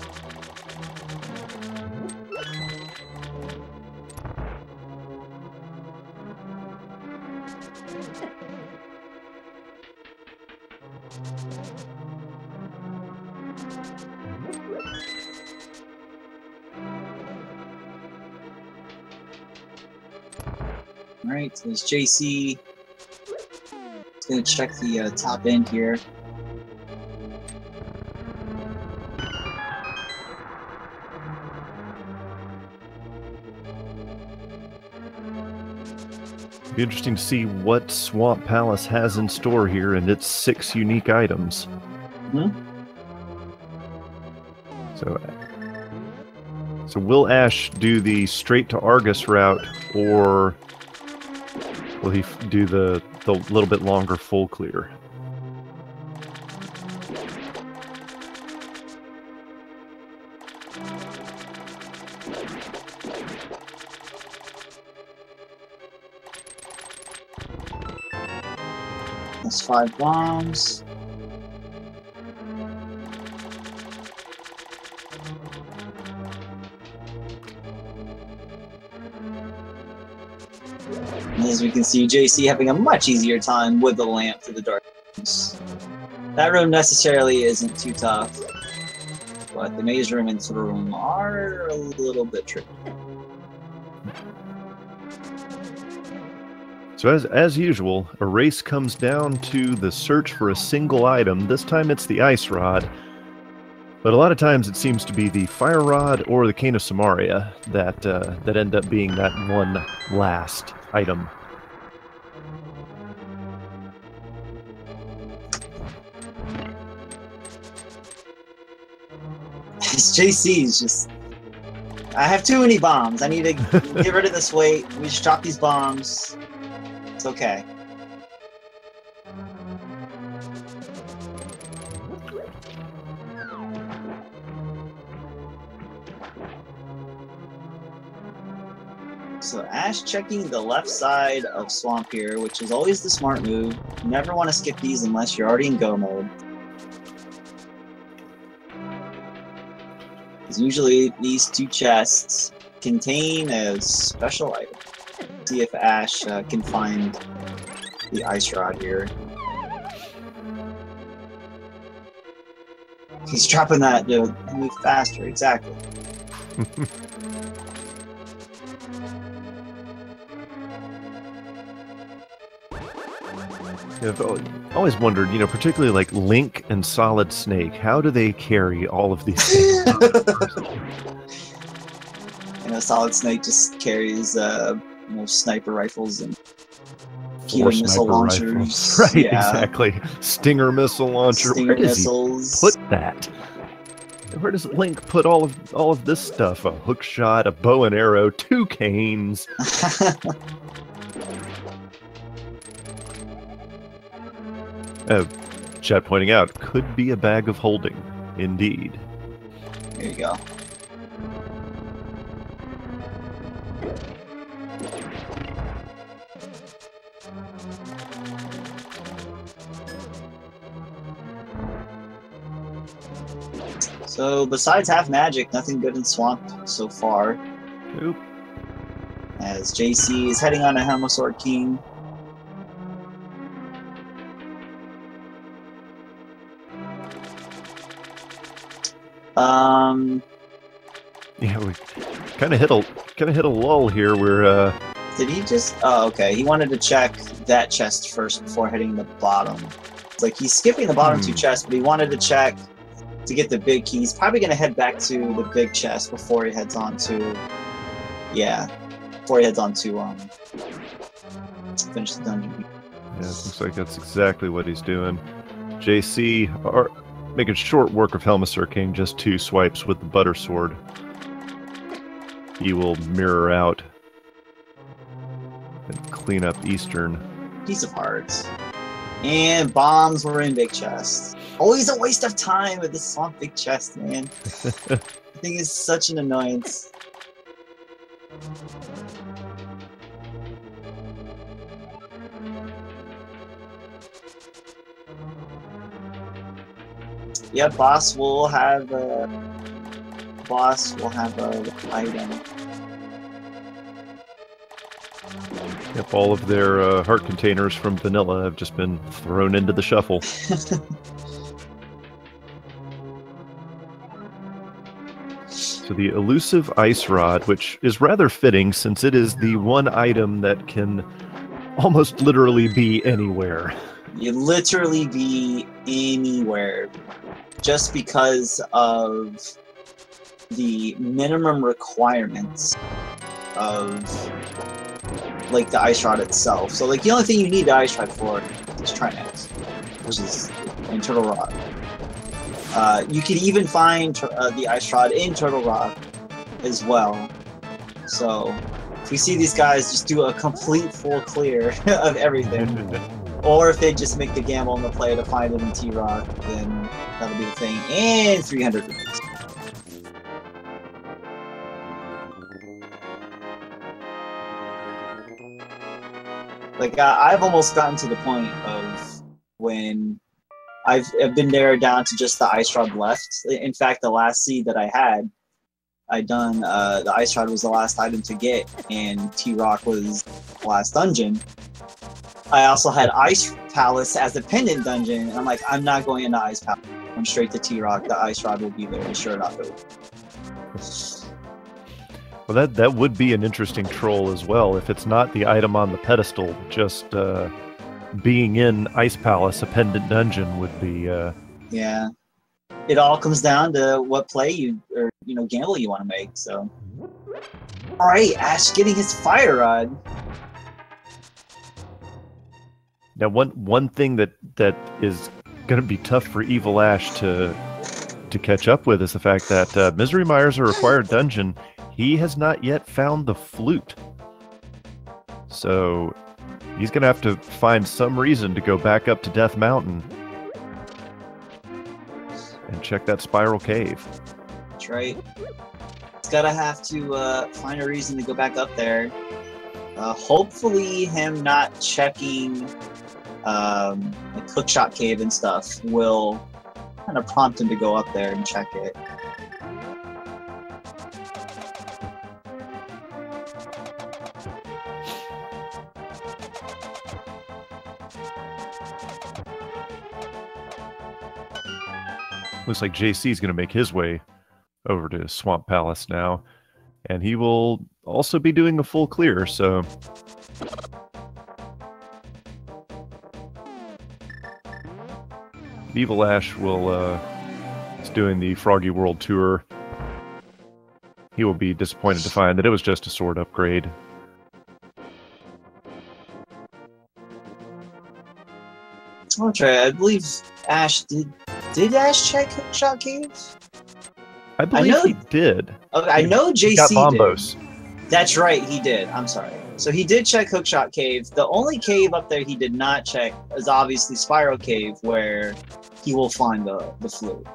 Alright, so there's JaySee. He's gonna check the top end here. Be interesting to see what Swamp Palace has in store here and its 6 unique items. Mm-hmm. So will Ash do the straight to Argus route, or will he do the little bit longer full clear? That's 5 bombs. And as we can see, JaySee having a much easier time with the lamp through the darkness. That room necessarily isn't too tough, but the maze room and Turtle Room are a little bit tricky. So as usual, a race comes down to the search for a single item. This time it's the Ice Rod, but a lot of times it seems to be the Fire Rod or the Cane of Samaria that end up being that one last item. JC is just... I have too many bombs. I need to get rid of this weight. We just drop these bombs. It's okay. So Ash checking the left side of Swamp here, which is always the smart move. You never want to skip these unless you're already in go mode. Because usually these two chests contain a special item. See if Ash can find the ice rod here. He's dropping that to move faster, exactly. Yeah, I've always wondered, you know, particularly like Link and Solid Snake, how do they carry all of these things? You know, Solid Snake just carries, you know, sniper rifles and Keelan missile launchers. Right, yeah. Exactly. Stinger missile launcher. Stinger Where does missiles. he put that? Where does Link put all of this stuff? A hook shot, a bow and arrow, 2 canes. Chat pointing out, could be a bag of holding. Indeed. There you go. So, besides half magic, nothing good in Swamp so far. Nope. As JC is heading on a Helmosaur King. Yeah, we kind of hit a lull here. Where did he just? Oh, okay. He wanted to check that chest first before hitting the bottom. It's like he's skipping the bottom 2 chests, but he wanted to check to get the big key. He's probably gonna head back to the big chest before he heads on to, before he heads on to finish the dungeon. Yeah, it looks like that's exactly what he's doing. JC are making short work of Helmosaur King, just 2 swipes with the butter sword. He will mirror out and clean up Eastern. Piece of hearts. And bombs were in big chest. Always a waste of time with this Swamp big chest, man. I think it's such an annoyance. Yeah, boss will have a item. Yep, all of their heart containers from vanilla have just been thrown into the shuffle. So the elusive ice rod, which is rather fitting since it is the one item that can almost literally be anywhere. You literally be anywhere just because of the minimum requirements of like the ice rod itself. So like the only thing you need the ice rod for is Trinex, which is in Turtle Rock. You can even find the ice rod in Turtle Rock as well. So if we see these guys just do a complete full clear of everything, or if they just make the gamble on the play to find it in T-Rock, then that'll be the thing. And 300 rupees. Like, I've almost gotten to the point of when I've been narrowed down to just the ice rod left. In fact, the last seed that I had, the ice rod was the last item to get, and T-Rock was the last dungeon. I also had Ice Palace as a pendant dungeon, and I'm like, I'm not going into Ice Palace. I'm straight to T-Rock. The ice rod will be there, and sure enough, it will. Well, that would be an interesting troll as well. If it's not the item on the pedestal, just being in Ice Palace, a pendant dungeon would be... Yeah. It all comes down to what play or gamble you want to make, so... Alright, Ash getting his fire rod. Now, one thing that is going to be tough for EvilAsh to catch up with is the fact that Misery Mire's a required dungeon. He has not yet found the flute. So he's going to have to find some reason to go back up to Death Mountain and check that spiral cave. That's right. He's gotta have to find a reason to go back up there. Hopefully him not checking the cookshop cave and stuff will kind of prompt him to go up there and check it. Looks like JC is going to make his way over to Swamp Palace now, and he will also be doing a full clear, so EvilAsh is doing the Froggy World Tour. He will be disappointed to find that it was just a sword upgrade. I'll try. I believe Ash did Ash check Hookshot Cave? I believe he did. Okay, I know JC got Bombos. did. That's right, he did. I'm sorry. So he did check Hookshot Cave. The only cave up there he did not check is obviously Spiral Cave, where he will find the flute.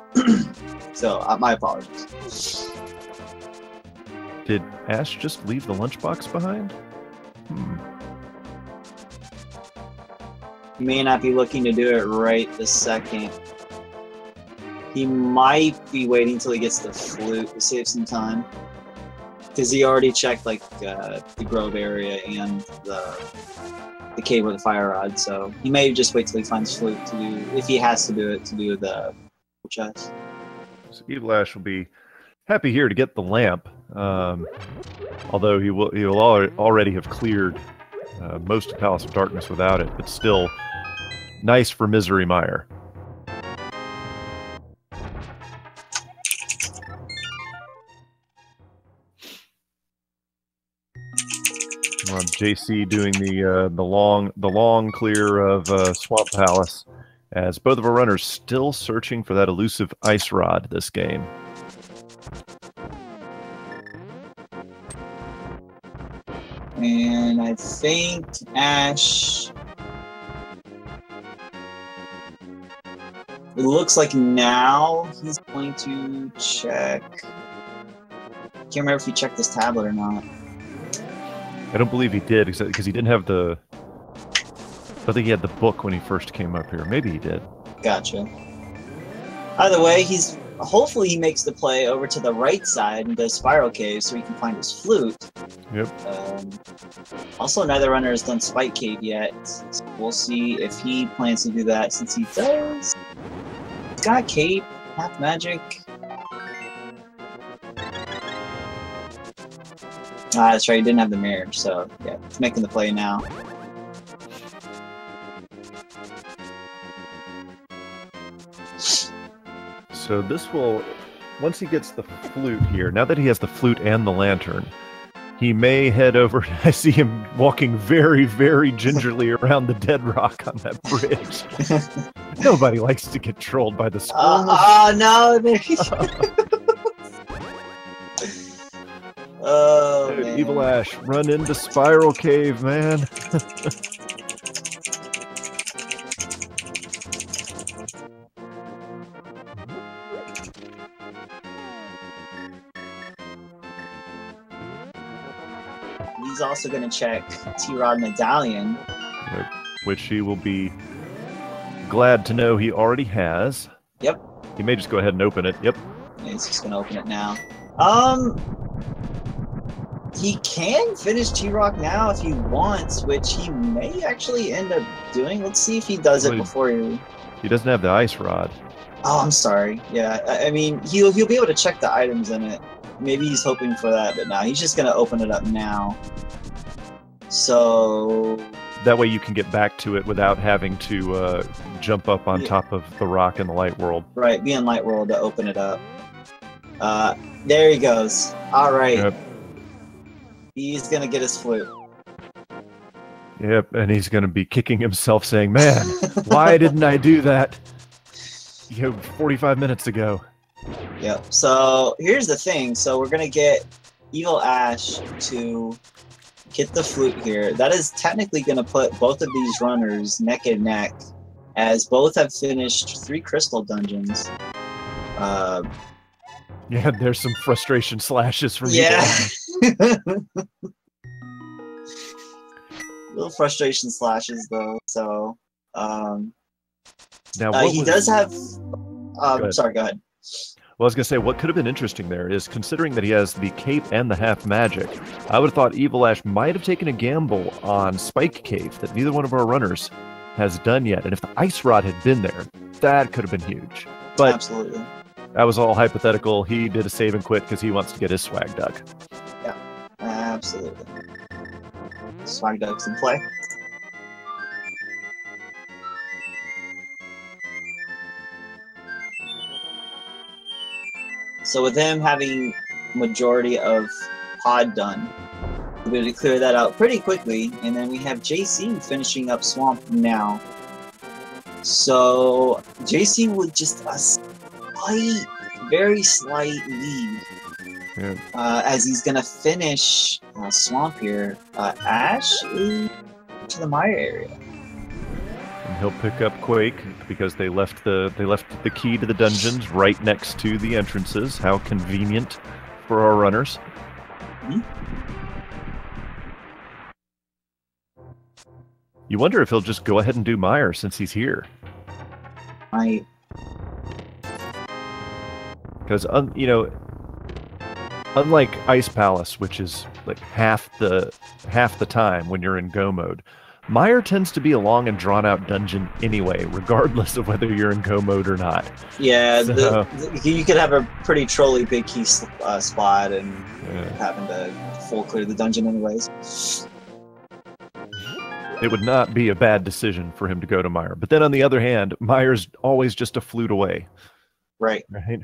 So, my apologies. Did Ash just leave the lunchbox behind? He may not be looking to do it right this second. He might be waiting till he gets the flute to save some time. Because he already checked like the grove area and the cave with the fire rod, so he may just wait till he finds flute to do, if he has to do it, to do the chest. So EvilAsh will be happy here to get the lamp, although he will already have cleared most of Palace of Darkness without it, but still nice for Misery Mire. JC doing the long clear of Swamp Palace, as both of our runners still searching for that elusive ice rod this game. And I think Ash, it looks like now he's going to check. Can't remember if he checked this tablet or not. I don't believe he did, because he didn't have the... I think he had the book when he first came up here. Maybe he did. Gotcha. Either way, hopefully he makes the play over to the right side and does Spiral Cave so he can find his flute. Yep. Also, neither runner has done Spike Cave yet. So we'll see if he plans to do that, since he does. He's got Cape, Half Magic. That's right, he didn't have the mirror, so yeah, he's making the play now. So this will, once he gets the flute here, now that he has the flute and the lantern, he may head over. I see him walking very, very gingerly around the dead rock on that bridge. Nobody likes to get trolled by the squirrels. No, there he Oh, dude, man. EvilAsh, run into Spiral Cave, man. He's also going to check T-Rod Medallion. Which he will be glad to know he already has. Yep. He may just go ahead and open it. Yep. Yeah, he's just going to open it now. He can finish T-Rock now if he wants, which he may actually end up doing. Let's see if he does it before he... He doesn't have the ice rod. Oh, I'm sorry. Yeah, I mean, he'll be able to check the items in it. Maybe he's hoping for that, but no, he's just going to open it up now. So... That way you can get back to it without having to jump up on top of the rock in the light world. Right, be in light world to open it up. There he goes. All right. Yep. He's going to get his flute. Yep, and he's going to be kicking himself saying, man, why didn't I do that 45 minutes ago? Yep. So here's the thing. So we're gonna get EvilAsh to get the flute here. That is technically gonna put both of these runners neck and neck, as both have finished 3 crystal dungeons. Yeah, there's some frustration slashes from yeah. Little frustration slashes though. So now he does have. Sorry, go ahead. Well, I was going to say, what could have been interesting there is, considering that he has the cape and the half magic, I would have thought EvilAsh might have taken a gamble on Spike Cave that neither one of our runners has done yet. And if the Ice Rod had been there, that could have been huge. But absolutely. That was all hypothetical. He did a save and quit because he wants to get his swag duck. Yeah, absolutely. Swag duck's in play. So with him having majority of pod done, we're going to clear that out pretty quickly, and then we have JaySee finishing up Swamp now. So JaySee with just a slight, very slight lead, as he's going to finish Swamp here. Ash to the Mire area. And he'll pick up Quake because they left the key to the dungeons right next to the entrances. How convenient for our runners. Mm-hmm. You wonder if he'll just go ahead and do Mire since he's here. Because you know, unlike Ice Palace, which is like half the time when you're in go mode, Mire tends to be a long and drawn-out dungeon anyway, regardless of whether you're in go mode or not. Yeah, so, you could have a pretty trolly big key spot and having to full clear the dungeon anyways. It would not be a bad decision for him to go to Mire. But then on the other hand, Mire's always just a flute away. Right. Right.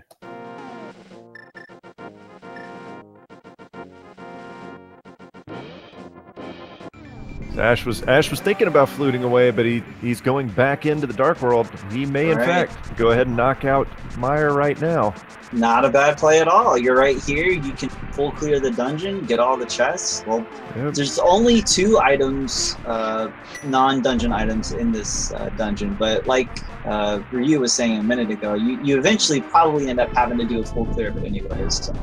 Ash was thinking about fluting away, but he's going back into the Dark World. He may, in fact, go ahead and knock out Mire right now. Not a bad play at all. You're right here. You can full clear the dungeon, get all the chests. Well, there's only 2 items, non-dungeon items in this dungeon, but like Ryu was saying a minute ago, you eventually probably end up having to do a full clear of it anyways. So.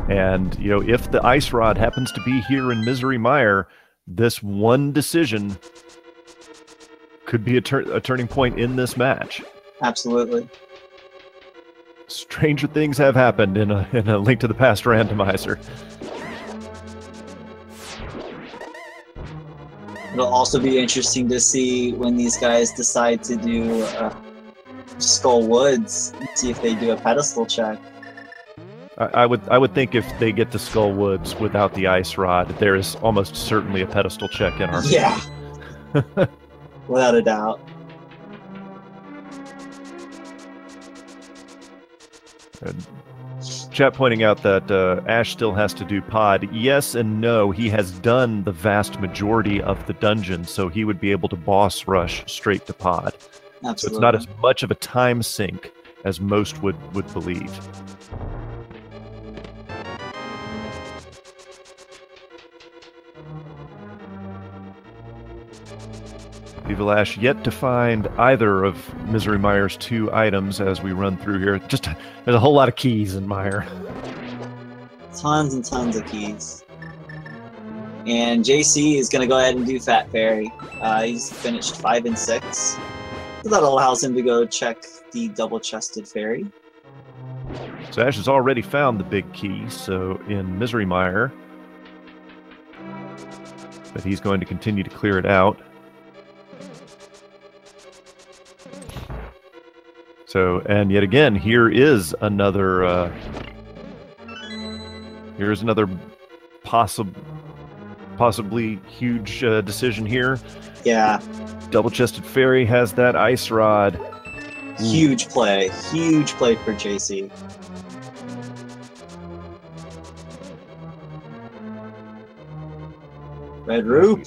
And, you know, if the Ice Rod happens to be here in Misery Mire, this one decision could be a turning point in this match. Absolutely. Stranger things have happened in a Link to the Past randomizer. It'll also be interesting to see when these guys decide to do Skull Woods, see if they do a pedestal check. I would think if they get to Skull Woods without the Ice Rod, there is almost certainly a pedestal check in our yeah, without a doubt. Chat pointing out that Ash still has to do pod. Yes and no. He has done the vast majority of the dungeon, so he would be able to boss rush straight to pod. Absolutely. So it's not as much of a time sink as most would believe. EvilAsh yet to find either of Misery Mire's 2 items as we run through here. Just there's a whole lot of keys in Mire. Tons and tons of keys. And JaySee is going to go ahead and do Fat Fairy. He's finished 5 and 6. So that allows him to go check the double-chested fairy. So Ash has already found the big key, so in Misery Mire. But he's going to continue to clear it out. So, and yet again, here is another possibly huge decision here. Yeah. Double-chested fairy has that Ice Rod. Huge play for JaySee. Red Roop.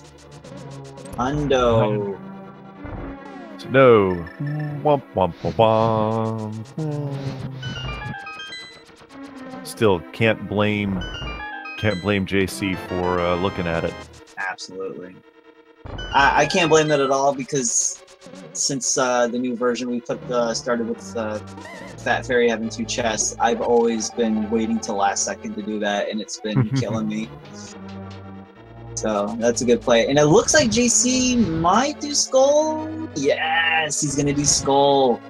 Hundo. So no. Womp, womp, womp, womp. Still can't blame JC for looking at it. Absolutely. I can't blame it at all because since the new version we started with Fat Fairy having 2 chests, I've always been waiting till last second to do that, and it's been killing me. So that's a good play. And it looks like JC might do Skull. Yes, he's gonna do Skull.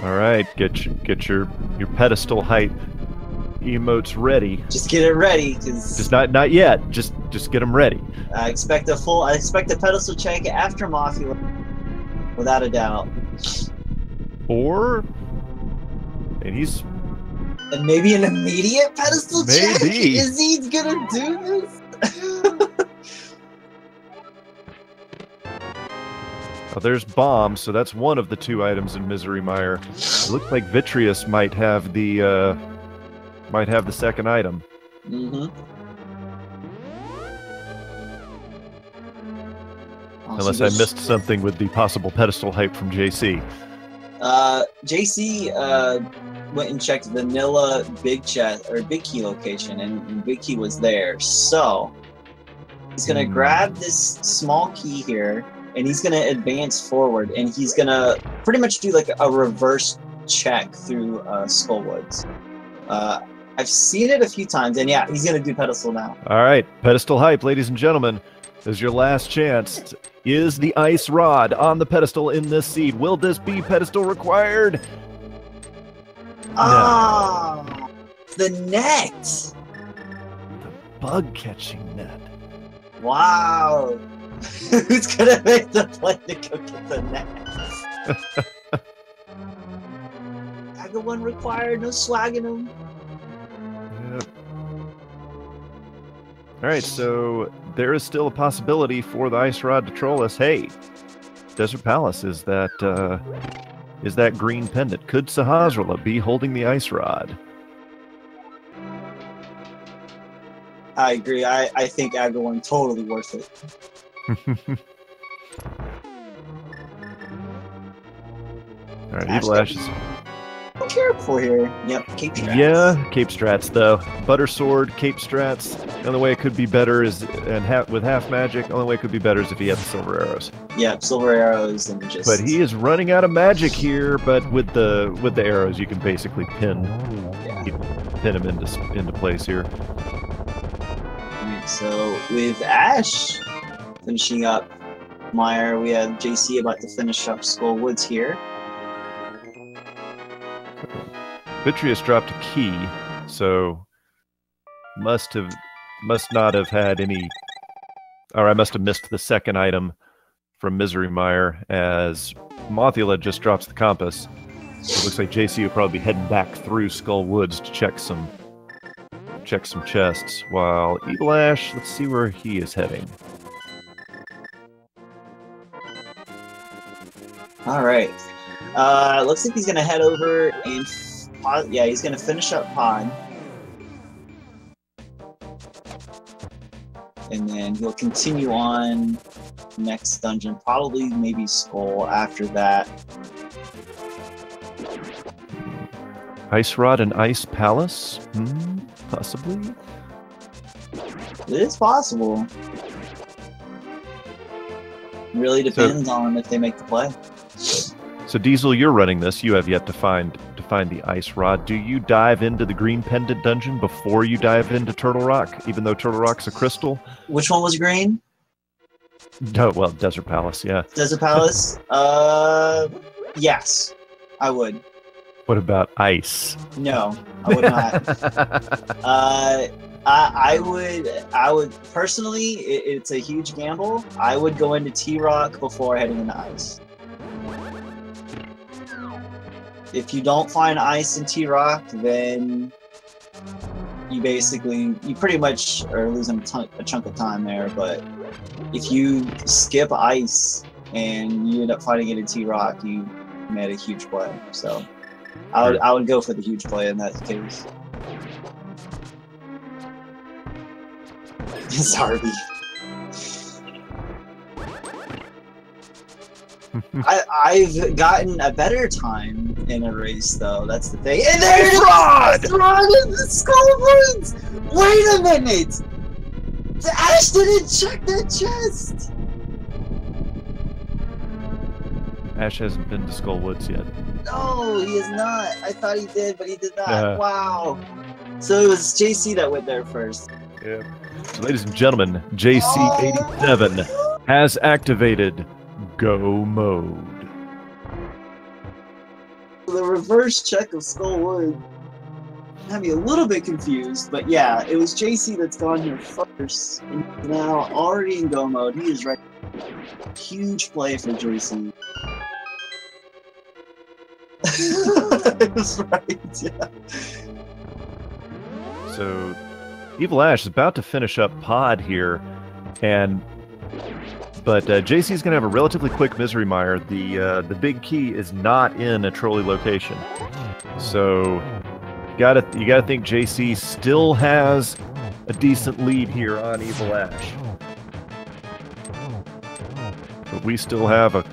All right, get your pedestal hype emotes ready. Just get it ready, cause just not yet. Just get them ready. I expect a pedestal check after Mothula, without a doubt. And maybe an immediate pedestal check. Is he gonna do this? Oh, there's Bomb, so that's one of the 2 items in Misery Mire. It looks like Vitreous might have the second item. Mm-hmm. Unless I missed something with the possible pedestal hype from JC. JC went and checked Vanilla Big Key location, and Big Key was there. So he's gonna grab this small key here, and he's gonna advance forward, and he's gonna pretty much do like a reverse check through Skullwoods. I've seen it a few times, and yeah, he's gonna do pedestal now. All right, pedestal hype, ladies and gentlemen. This is your last chance. Is the ice rod on the pedestal in this seed? Will this be pedestal required? Ah, no. The net. The bug catching net. Wow. Who's gonna make the play to go get the net? I got one required, no swagging them. Yep. All right, so there is still a possibility for the ice rod to troll us. Hey, Desert Palace, is that green pendant? Could Sahasrahla be holding the ice rod? I agree. I think Agawon totally worth it. All right, EvilAsh is... Careful here. Yep, Cape Strats. Yeah, Cape Strats though. Butter Sword, Cape Strats. The only way it could be better is, with half magic, the only way it could be better is if he had the silver arrows. Yep, silver arrows and just... But he is running out of magic here, but with the arrows you can basically pin him into place here. Alright, so with Ash finishing up Mire, we have JC about to finish up Skullwoods here. Vitreous dropped a key, so must not have had any, or I must have missed the second item from Misery Mire as Mothula just drops the compass. It looks like JC will probably be heading back through Skull Woods to check some chests, while EvilAsh, let's see where he is heading. Alright. Looks like he's gonna head over and he's gonna finish up Pod. And then he'll continue on next dungeon, probably maybe Skull after that. Ice Rod and Ice Palace? Possibly? It is possible. Really depends on if they make the play. So Diesel, you're running this. You have yet to find the Ice Rod. Do you dive into the Green Pendant dungeon before you dive into Turtle Rock, even though Turtle Rock's a crystal? Which one was green? Oh, well, Desert Palace, yeah. Desert Palace? Yes, I would. What about Ice? No, I would not. I would personally, it's a huge gamble. I would go into T-Rock before heading into Ice. If you don't find Ice in T-Rock, then you pretty much are losing a chunk of time there. But if you skip Ice and you end up finding it in T-Rock, you made a huge play. So I would go for the huge play in that case. Sorry. I've gotten a better time in a race, though. That's the thing. And there it is! Rod! It's Rod in the Skull Woods! Wait a minute! The Ash didn't check that chest! Ash hasn't been to Skull Woods yet. No, he is not. I thought he did, but he did not. Wow. So it was JC that went there first. Yeah. So, ladies and gentlemen, JaySee87 has activated Go Mode. The reverse check of Skull Wood had me a little bit confused, but yeah, it was JC that's gone here first, and now already in Go Mode. He is ready. Huge play for JC. It was right, yeah. So, EvilAsh is about to finish up Pod here, but JC's going to have a relatively quick Misery Mire. The big key is not in a trolley location, so you gotta think JC still has a decent lead here on EvilAsh. But we still have a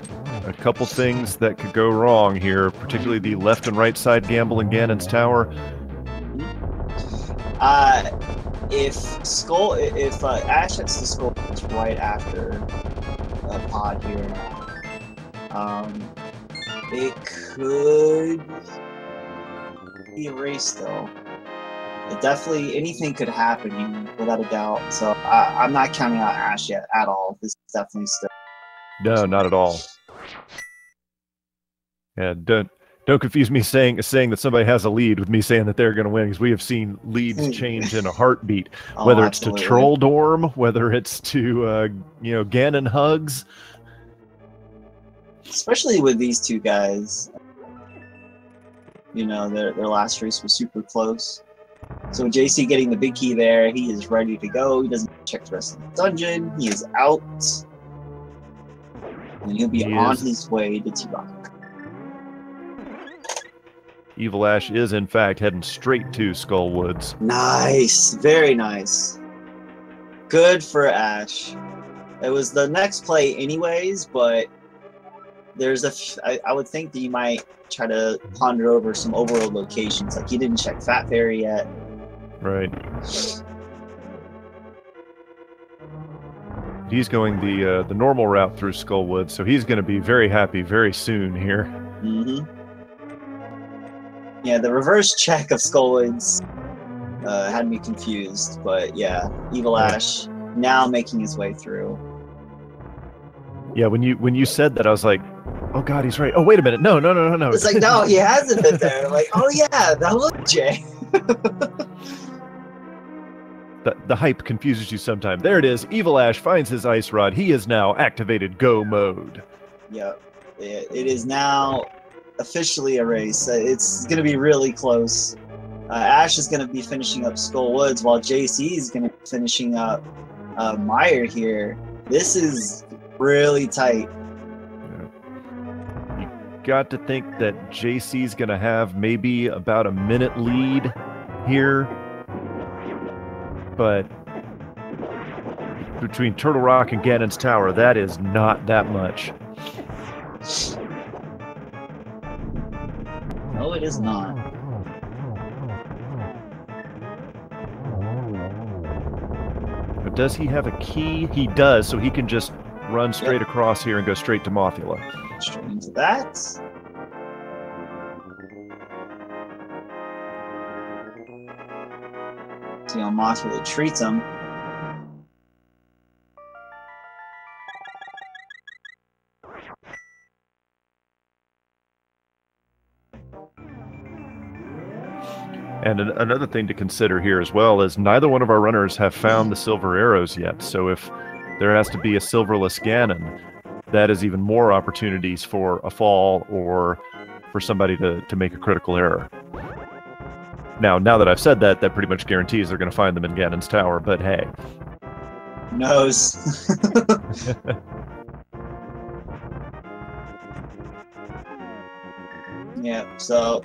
couple things that could go wrong here, particularly the left and right side gamble in Ganon's Tower. If Ash hits the Skull right after a Pod here, it could be a race though. It definitely, anything could happen here, without a doubt. So I'm not counting out Ash yet at all. This is definitely still. No, not at all. Yeah, don't confuse me saying that somebody has a lead with me saying that they're going to win, because we have seen leads change in a heartbeat, whether it's to Troll Dorm, whether it's to Ganon hugs. Especially with these two guys, their last race was super close. So JC getting the big key there, he is ready to go. He doesn't check the rest of the dungeon. He is out, and he'll be on his way to T-Rock. EvilAsh is, in fact, heading straight to Skull Woods. Nice. Very nice. Good for Ash. It was the next play anyways, but there's I would think that you might try to ponder over some overworld locations. Like, he didn't check Fat Fairy yet. Right. He's going the normal route through Skull Woods, so he's going to be very happy very soon here. Mm-hmm. Yeah, the reverse check of Skullwoods had me confused, but yeah, EvilAsh now making his way through. Yeah, when you said that, I was like, oh god, he's right. Oh, wait a minute. No. It's like, no, he hasn't been there. Like, oh yeah, that was Jay. The hype confuses you sometimes. There it is. EvilAsh finds his ice rod. He is now activated Go Mode. Yep. It is now officially a race. It's going to be really close. Ash is going to be finishing up Skull Woods, while JC is going to be finishing up Mire here. This is really tight. You got to think that JC's going to have maybe about a minute lead here, but between Turtle Rock and Ganon's Tower, that is not that much. No, it is not. But does he have a key? He does, so he can just run straight across here and go straight to Mothula. Straight into that. See how Mothula treats him. And another thing to consider here as well is neither one of our runners have found the silver arrows yet. So if there has to be a silverless Ganon, that is even more opportunities for a fall or for somebody to make a critical error. Now that I've said that, that pretty much guarantees they're going to find them in Ganon's Tower, but hey. Who knows? Yeah, so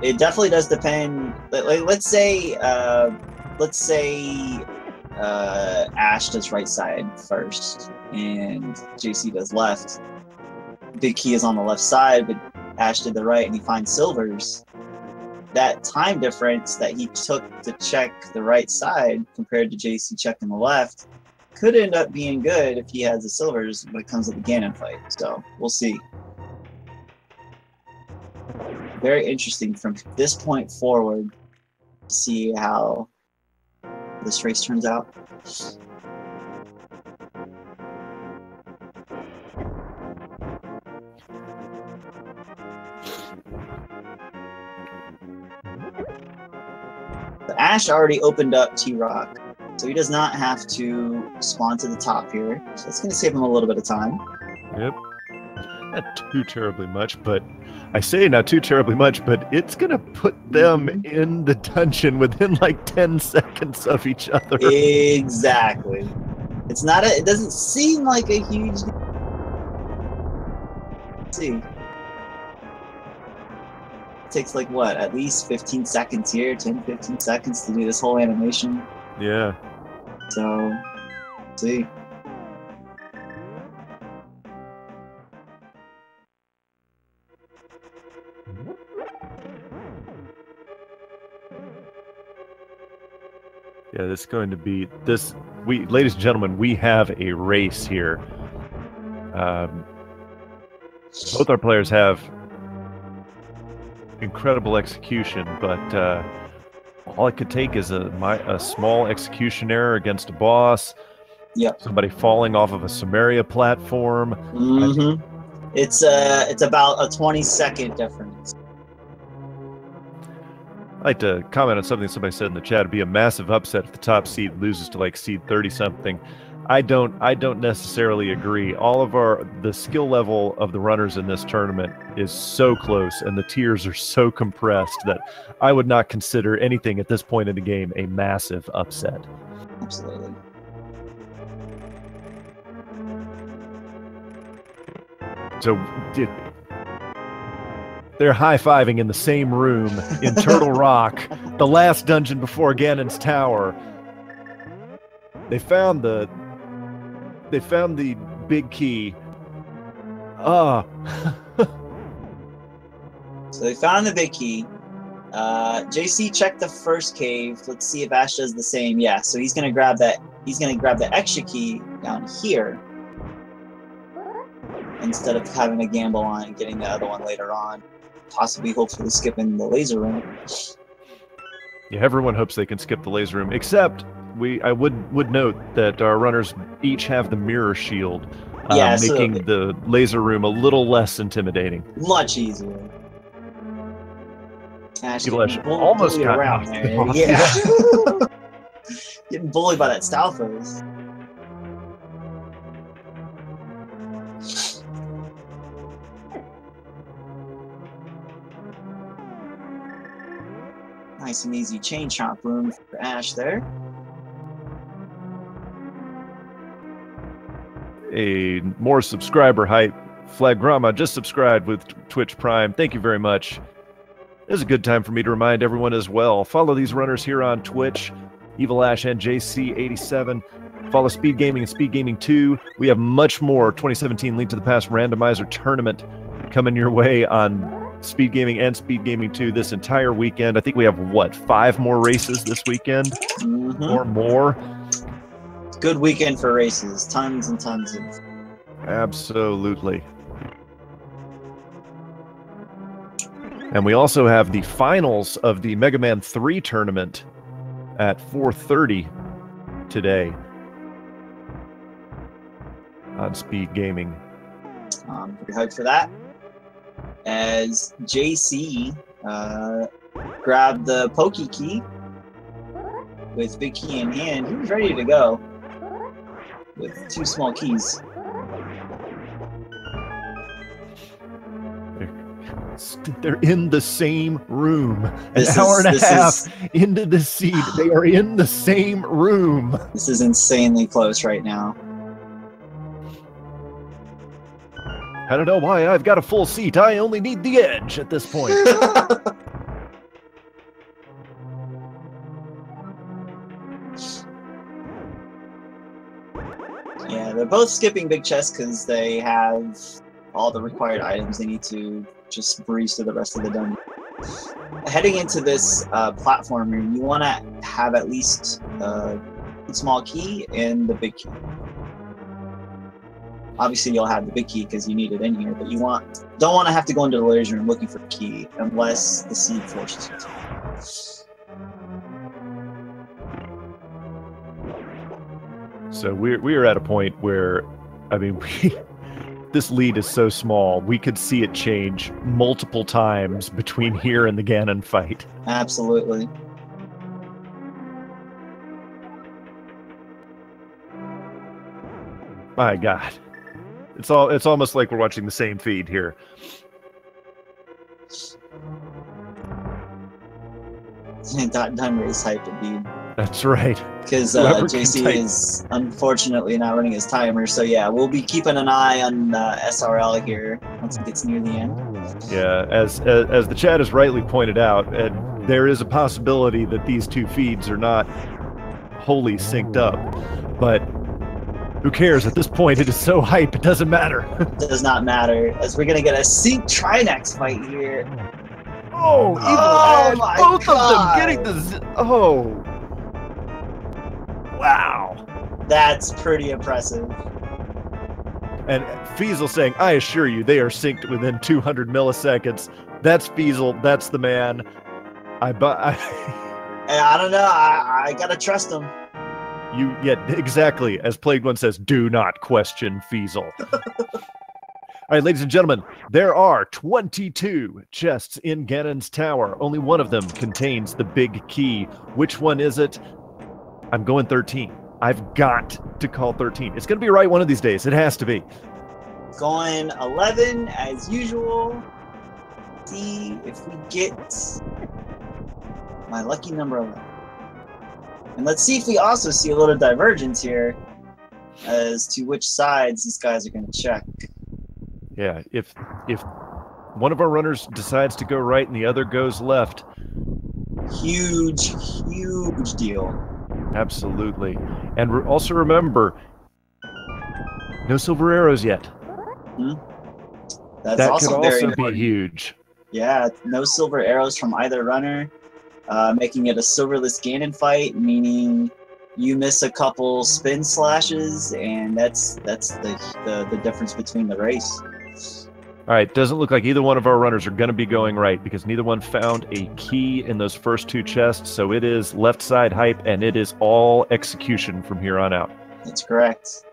it definitely does depend. Like, let's say Ash does right side first and JC does left. Big Key is on the left side, but Ash did the right, and he finds silvers. That time difference that he took to check the right side compared to JaySee checking the left could end up being good if he has the silvers when it comes to the Ganon fight. So we'll see. Very interesting from this point forward to see how this race turns out. The Ash already opened up T-Rock, so he does not have to spawn to the top here. So it's going to save him a little bit of time. Yep. Not too terribly much, but I say not too terribly much, but it's going to put them in the dungeon within like 10 seconds of each other. Exactly. It's not a, it doesn't seem like a huge... Let's see. It takes like what, at least 15 seconds here, 10-15 seconds to do this whole animation. Yeah. So, let's see. Yeah, this is going to be this. Ladies and gentlemen, we have a race here. Both our players have incredible execution, but all it could take is a small execution error against a boss. Yep. Somebody falling off of a Samaria platform. Mm-hmm. It's about a 20-second difference. I'd like to comment on something somebody said in the chat. It'd be a massive upset if the top seed loses to like seed 30-something. I don't necessarily agree. All of the skill level of the runners in this tournament is so close, and the tiers are so compressed that I would not consider anything at this point in the game a massive upset. Absolutely. So they're high-fiving in the same room in Turtle Rock, the last dungeon before Ganon's Tower. They found the big key. So they found the big key. JaySee checked the first cave. Let's see if Ash does the same. Yeah, so he's gonna grab that. He's gonna grab the extra key down here instead of having a gamble on getting the other one later on. Possibly, hopefully, skipping the laser room. Yeah, everyone hopes they can skip the laser room, except I would note that our runners each have the mirror shield, making the laser room a little less intimidating. Much easier. Ash almost got around there. Yeah. Getting bullied by that Stalfos. Nice and easy chain chomp room for Ash there. A more subscriber hype. Flagrama just subscribed with Twitch Prime. Thank you very much. This is a good time for me to remind everyone as well. Follow these runners here on Twitch, EvilAsh and JaySee87. Follow Speed Gaming and Speed Gaming 2. We have much more 2017 Link to the Past Randomizer tournament coming your way on Speed Gaming and Speed Gaming 2 this entire weekend. I think we have, what, 5 more races this weekend? Or more? Good weekend for races. Tons and tons of... Absolutely. And we also have the finals of the Mega Man 3 tournament at 4:30 today on Speed Gaming. Pretty hyped for that. As JaySee grabbed the Pokey Key with Big Key in hand, he was ready to go with 2 small keys. They're in the same room. An hour and a half into the seed. They are in the same room. This is insanely close right now. I don't know why I've got a full seat. I only need the edge at this point. Yeah, they're both skipping big chest because they have all the required items. They need to just breeze through the rest of the dungeon. Heading into this platformer, you want to have at least the small key and the big key. Obviously, you'll have the big key because you need it in here, but you don't want to have to go into the laser room looking for the key unless the seed forces you to. So we are at a point where, I mean, this lead is so small, we could see it change multiple times between here and the Ganon fight. Absolutely. My God. It's almost like we're watching the same feed here. Done race hype indeed. That's right. Because JaySee is unfortunately not running his timer, so yeah, we'll be keeping an eye on SRL here once it gets near the end. Yeah, as the chat has rightly pointed out, there is a possibility that these two feeds are not wholly synced up, but who cares? At this point, it is so hype, it doesn't matter. It does not matter, as we're going to get a sync Trinex fight here. Oh, EvilAsh, both of them getting the... Oh. Wow. That's pretty impressive. And Feasel saying, I assure you, they are synced within 200 milliseconds. That's Feasel, that's the man. I don't know, I gotta trust him. Exactly, as Plagued One says, do not question Feasel. All right, ladies and gentlemen, there are 22 chests in Ganon's Tower. Only one of them contains the big key. Which one is it? I'm going 13. I've got to call 13. It's going to be right one of these days. It has to be. Going 11 as usual. See if we get my lucky number 11. And let's see if we also see a little divergence here as to which sides these guys are going to check. Yeah, if one of our runners decides to go right and the other goes left. Huge deal. Absolutely. And also remember, no silver arrows yet. That also could also be huge. Yeah, no silver arrows from either runner, making it a silverless Ganon fight, meaning you miss a couple spin slashes, and that's the difference between the race. All right, doesn't look like either one of our runners are going to be going right because neither one found a key in those first two chests, so it is left side hype, and it is all execution from here on out. That's correct.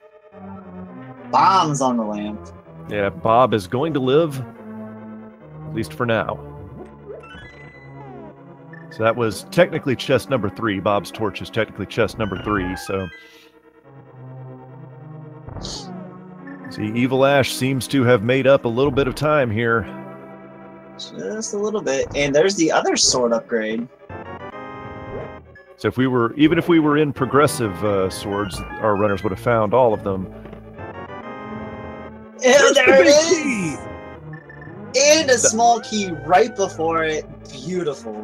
Bombs on the lamp. Yeah, Bob is going to live, at least for now. So that was technically chest number 3. Bob's torch is technically chest number 3, so... See, EvilAsh seems to have made up a little bit of time here. Just a little bit. And there's the other sword upgrade. So even if we were in progressive swords, our runners would have found all of them. And there it is! And a small key right before it. Beautiful.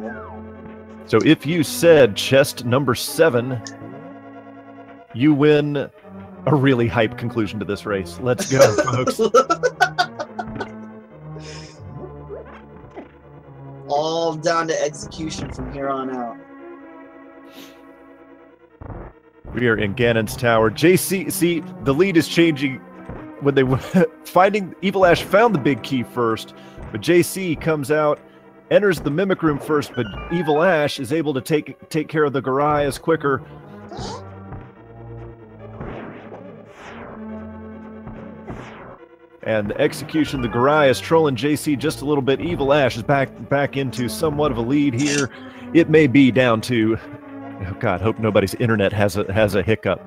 So if you said chest number 7, you win a really hype conclusion to this race. Let's go, folks. All down to execution from here on out. We are in Ganon's Tower. JaySee, see, the lead is changing when they finding EvilAsh found the big key first, but JaySee comes out, enters the mimic room first, but EvilAsh is able to take care of the Gorias quicker. And the execution, the Gorias is trolling JaySee just a little bit. EvilAsh is back into somewhat of a lead here. It may be down to, oh God, hope nobody's internet has a hiccup.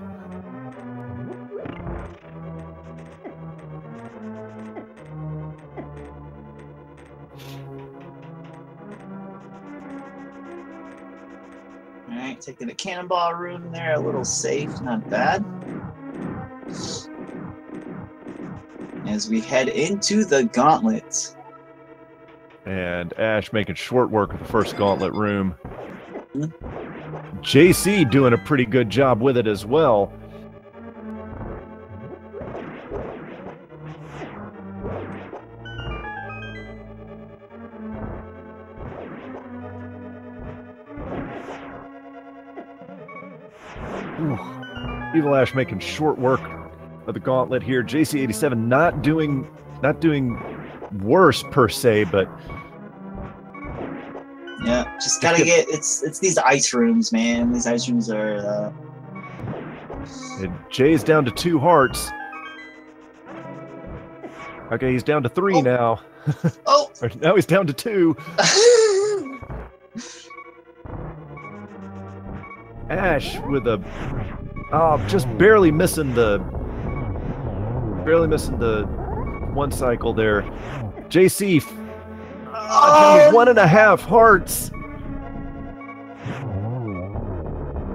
All right, taking the cannonball room there, a little safe, not bad. As we head into the gauntlet. And Ash making short work of the first gauntlet room. JaySee doing a pretty good job with it as well. Ooh. EvilAsh making short work of the gauntlet here. JaySee87 not doing worse per se, but yeah, just gotta get it's these ice rooms, man. These ice rooms are. Jay's down to 2 hearts. Okay, he's down to 3 now. Oh, Now he's down to 2. Ash with a just barely missing the one cycle there. JC 1.5 hearts.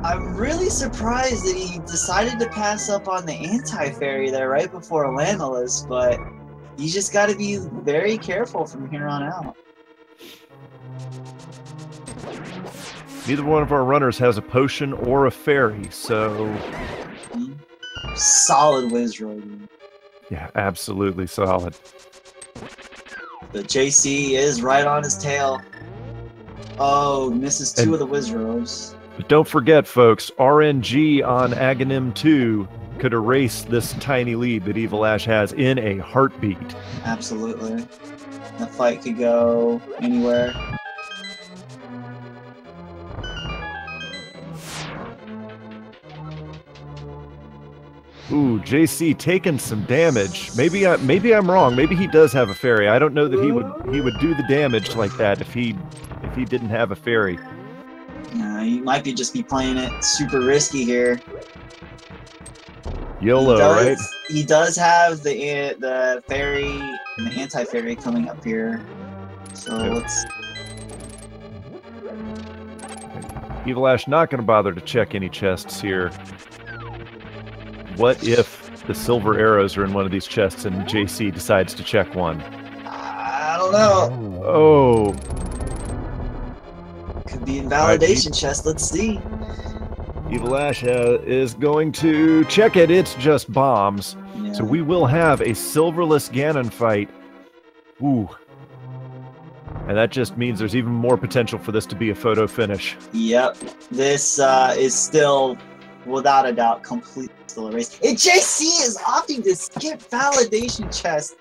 I'm really surprised that he decided to pass up on the anti-fairy there right before Landless, but you just got to be very careful from here on out. Neither one of our runners has a potion or a fairy, so... Solid Wizroid. Yeah, absolutely solid. But JC is right on his tail. Oh, misses 2 of the Wizroids. But don't forget, folks, RNG on Aghanim 2 could erase this tiny lead that EvilAsh has in a heartbeat. Absolutely. The fight could go anywhere. Ooh, JC taking some damage. Maybe I'm wrong. Maybe he does have a fairy. I don't know that he would do the damage like that if he didn't have a fairy. He might just be playing it super risky here. YOLO, right? He does have the fairy and the anti-fairy coming up here. So let's... EvilAsh not going to bother to check any chests here. What if the silver arrows are in one of these chests and JC decides to check one? I don't know. Oh. Could be invalidation chest. Let's see. EvilAsh is going to check it. It's just bombs. Yeah. So we will have a silverless Ganon fight. Ooh. And that just means there's even more potential for this to be a photo finish. Yep. This is still, without a doubt, completely still a race. And JC is opting to skip validation chest.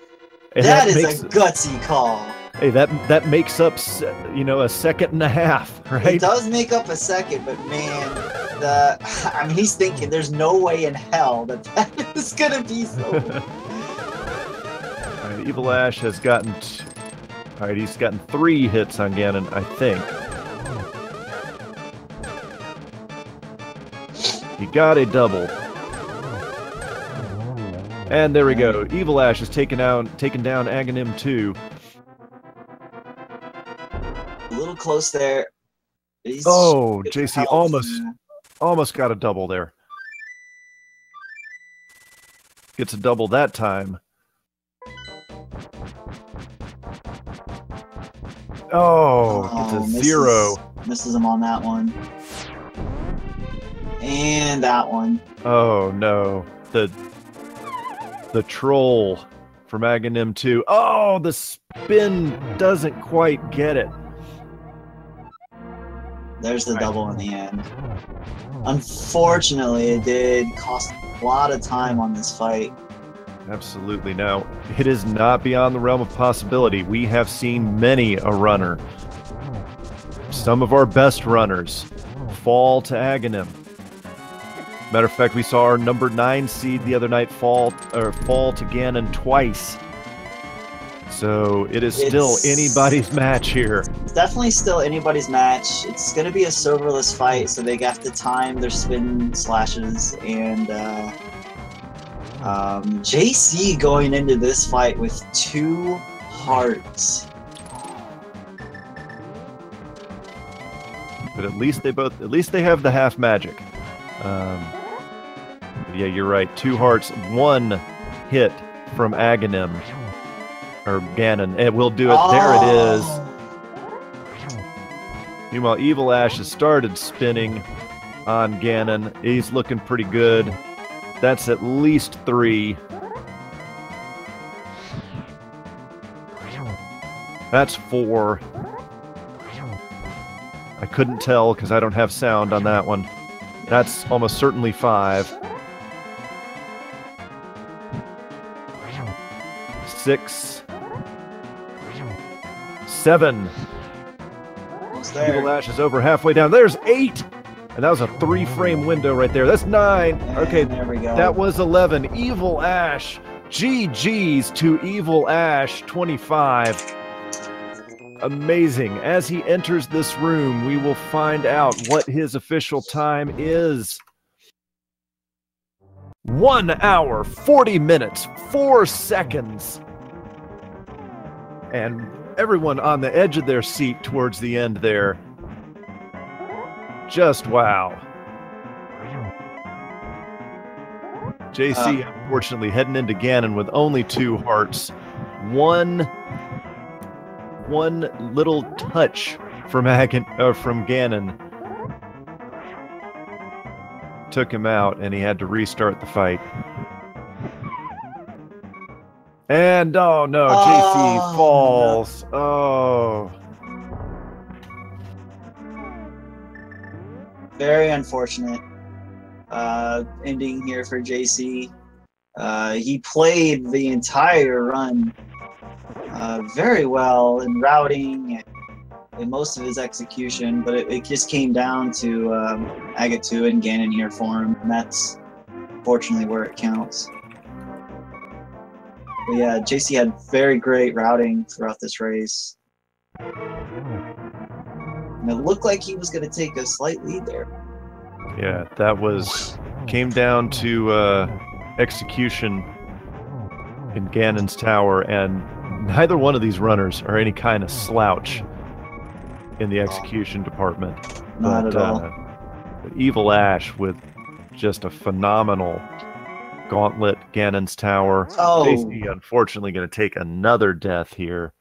That is a gutsy call. Hey, that makes up, you know, a second and a half, right? It does make up a second, but man, I mean, he's thinking there's no way in hell that is gonna be so. All right, EvilAsh has gotten. All right, he's gotten 3 hits on Ganon, I think. He got a double. And there we go. EvilAsh has taken down Aghanim 2. A little close there. Oh, JC almost got a double there. Gets a double that time. Oh, it's a 0. Misses him on that one. And that one. Oh no. The troll from Aghanim 2. Oh, the spin doesn't quite get it. There's the double in the end. Unfortunately, it did cost a lot of time on this fight. Absolutely. Now, it is not beyond the realm of possibility. We have seen many a runner, some of our best runners, fall to Aghanim. Matter of fact, we saw our number 9 seed the other night fall to Ganon twice. So it's still anybody's match here. It's definitely still anybody's match. It's going to be a serverless fight, so they have to time their spin slashes. And JC going into this fight with 2 hearts. But at least they have the half magic. Yeah, you're right. 2 hearts, 1 hit from Aghanim. Or Ganon. It will do it. Oh. There it is. Meanwhile, EvilAsh has started spinning on Ganon. He's looking pretty good. That's at least 3. That's 4. I couldn't tell because I don't have sound on that one. That's almost certainly 5. 6. 7. EvilAsh is over halfway down. There's 8. And that was a 3-frame window right there. That's 9. And okay, there we go. That was 11. EvilAsh. GG's to EvilAsh25. Amazing. As he enters this room, we will find out what his official time is. 1 hour, 40 minutes, 4 seconds. And everyone on the edge of their seat towards the end there. Just wow. JaySee, unfortunately, heading into Ganon with only 2 hearts. One little touch from Ganon took him out, and he had to restart the fight. And oh no, JaySee falls. No. Oh. Very unfortunate ending here for JaySee. He played the entire run very well in routing and most of his execution, but it just came down to Agate 2 and Ganon here for him, and that's fortunately where it counts. But yeah, JaySee had very great routing throughout this race. And it looked like he was going to take a slight lead there. Yeah, that came down to execution in Ganon's tower, and neither one of these runners are any kind of slouch in the execution department. Not at all. But EvilAsh with just a phenomenal gauntlet, Ganon's tower. Oh. JaySee unfortunately going to take another death here.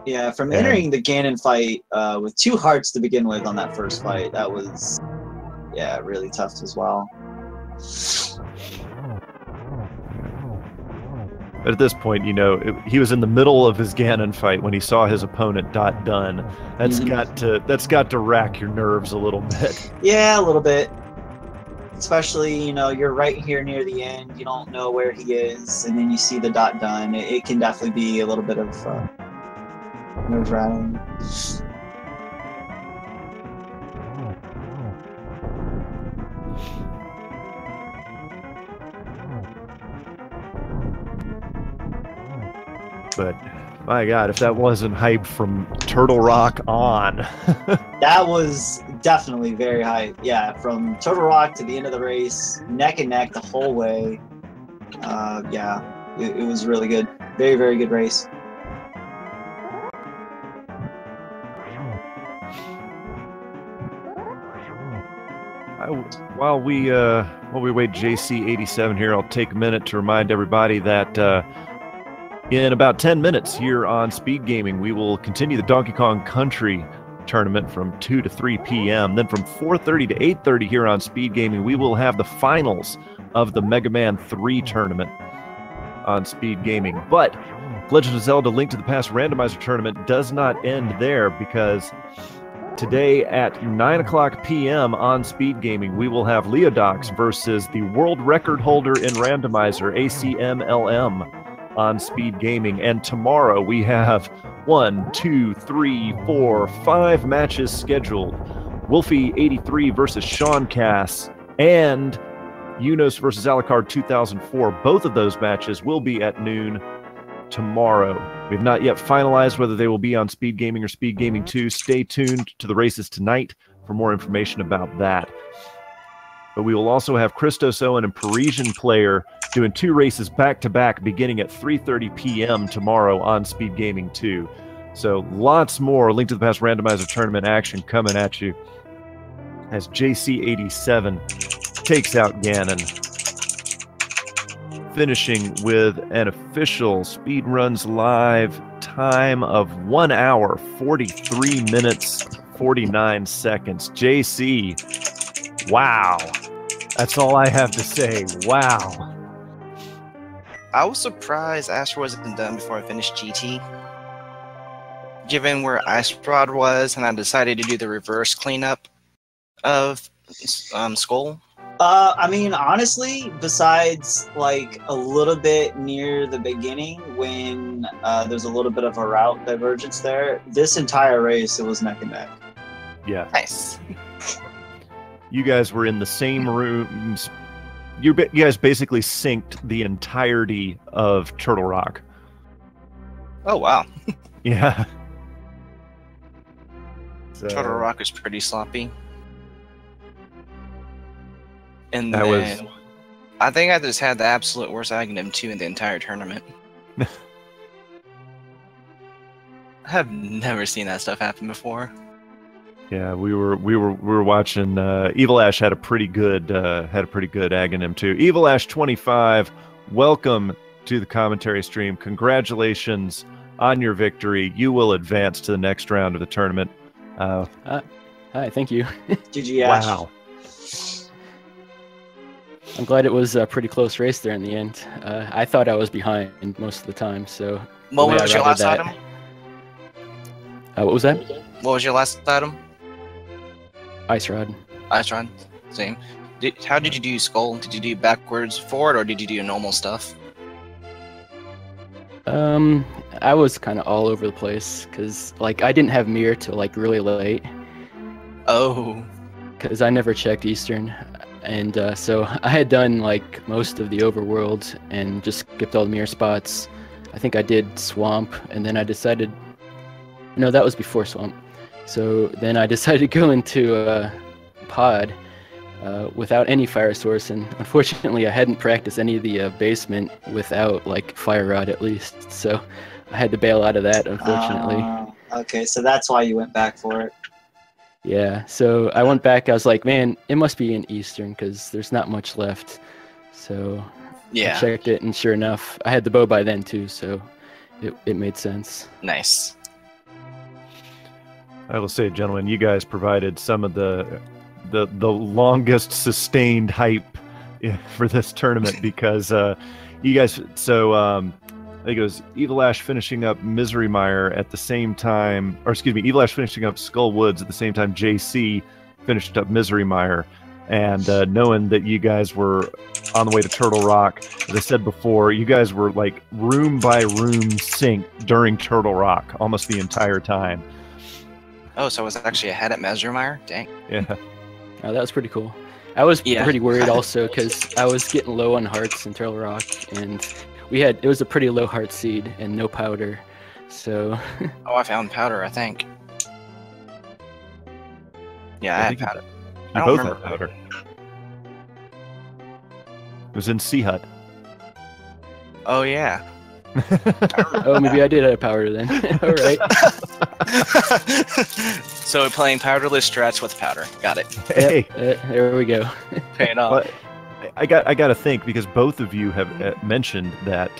Yeah, from entering the Ganon fight with 2 hearts to begin with on that first fight, that was, yeah, really tough as well. But at this point, you know, he was in the middle of his Ganon fight when he saw his opponent done. That's got to rack your nerves a little bit. Yeah, a little bit. Especially, you know, you're right here near the end. You don't know where he is, and then you see the done. It can definitely be a little bit of nerve-wracking. But my God, if that wasn't hype from Turtle Rock on. That was definitely very hype. Yeah, from Turtle Rock to the end of the race, neck and neck the whole way. Yeah, it was really good. Very, very good race. While we wait JaySee87 here, I'll take a minute to remind everybody that in about 10 minutes here on Speed Gaming, we will continue the Donkey Kong Country tournament from 2 to 3 p.m. Then from 4:30 to 8:30 here on Speed Gaming, we will have the finals of the Mega Man 3 tournament on Speed Gaming. But Legend of Zelda: Link to the Past Randomizer tournament does not end there, because today at 9 o'clock p.m. on Speed Gaming, we will have Leodox versus the world record holder in Randomizer, ACMLM, on Speed Gaming. And tomorrow we have 1, 2, 3, 4, 5 matches scheduled. Wolfie83 versus Sean Cass, and Unos versus Alucard 2004. Both of those matches will be at noon tomorrow. We've not yet finalized whether they will be on Speed Gaming or Speed Gaming 2. Stay tuned to the races tonight for more information about that. But we will also have Christos Owen and Parisian Player doing 2 races back-to-back beginning at 3:30 p.m. tomorrow on Speed Gaming 2. So lots more Link to the Past Randomizer tournament action coming at you as JaySee87 takes out Ganon, finishing with an official Speedruns Live time of 1 hour, 43 minutes, 49 seconds. JaySee, wow. That's all I have to say. Wow. I was surprised Astro wasn't done before I finished GT. given where Ice Rod was, and I decided to do the reverse cleanup of Skull. I mean, honestly, besides like a little bit near the beginning when there's a little bit of a route divergence there, this entire race it was neck and neck. Yeah. Nice. You guys were in the same rooms. You guys basically synced the entirety of Turtle Rock. Oh wow. Yeah. So, Turtle Rock is pretty sloppy. And that then I think I just had the absolute worst Aghanim 2 in the entire tournament. I have never seen that stuff happen before. Yeah, we were watching. EvilAsh had a pretty good Aghanim 2. EvilAsh25, welcome to the commentary stream. Congratulations on your victory. You will advance to the next round of the tournament. Hi, thank you. GG Ash. Wow. I'm glad it was a pretty close race there in the end. I thought I was behind most of the time, so... What was your last item? What was that? What was your last item? Ice Rod. Ice Rod, same. How did you do Skull? Did you do backwards, forward, or did you do normal stuff? I was kind of all over the place, because, like, I didn't have mirror till, like, really late. Oh. Because I never checked Eastern. And so I had done like most of the overworld and just skipped all the mirror spots. I think I did Swamp, and then I decided, no, that was before Swamp. So then I decided to go into Pod without any fire source, and unfortunately I hadn't practiced any of the basement without like Fire Rod at least. So I had to bail out of that, unfortunately. Okay, so that's why you went back for it. Yeah, so I went back, I was like, man, it must be in Eastern, because there's not much left. So yeah. I checked it, and sure enough, I had the bow by then too, so it made sense. Nice. I will say, gentlemen, you guys provided some of the longest sustained hype for this tournament because you guys, so I think it was EvilAsh finishing up Misery Mire at the same time, or excuse me, EvilAsh finishing up Skull Woods at the same time JaySee finished up Misery Mire. And knowing that you guys were on the way to Turtle Rock, as I said before, you guys were like room by room synced during Turtle Rock almost the entire time. Oh, so I was actually ahead at Misery Mire? Dang. Yeah. Oh, that was pretty cool. I was pretty worried also because I was getting low on hearts in Turtle Rock, and it was a pretty low heart seed and no powder, so... Oh, I found powder, I think. Yeah, I had powder. You both had powder. It was in Sea Hut. Oh, yeah. Oh, maybe I did have powder then. All right. So we're playing powderless strats with powder. Got it. Hey. Yep, there we go. Paying off. But I got to think, because both of you have mentioned that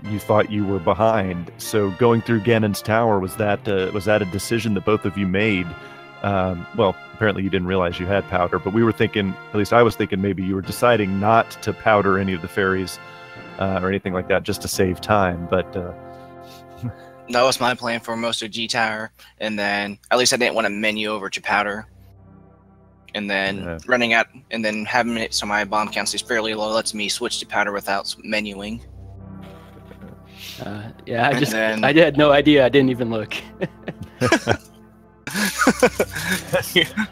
you thought you were behind. So going through Ganon's Tower, was that a decision that both of you made? Well, apparently you didn't realize you had powder, but we were thinking, at least I was thinking, maybe you were deciding not to powder any of the fairies or anything like that, just to save time. But that was my plan for most of G Tower, and then at least I didn't want to menu over to powder. And then running out, and then having it so my bomb count is fairly low lets me switch to powder without menuing. Yeah, I had no idea. I didn't even look.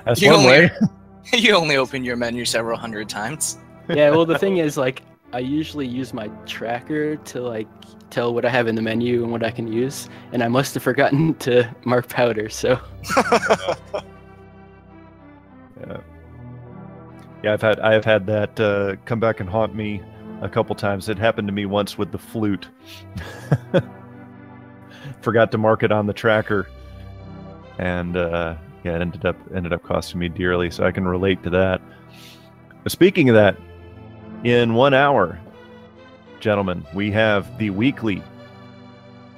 That's one way. You only open your menu several hundred times. Yeah, well, the thing is, like, I usually use my tracker to, like, tell what I have in the menu and what I can use, and I must have forgotten to mark powder, so... Yeah, I have had that come back and haunt me a couple times. It happened to me once with the flute. Forgot to mark it on the tracker, and yeah, it ended up costing me dearly. So I can relate to that. But speaking of that, in 1 hour, gentlemen, we have the weekly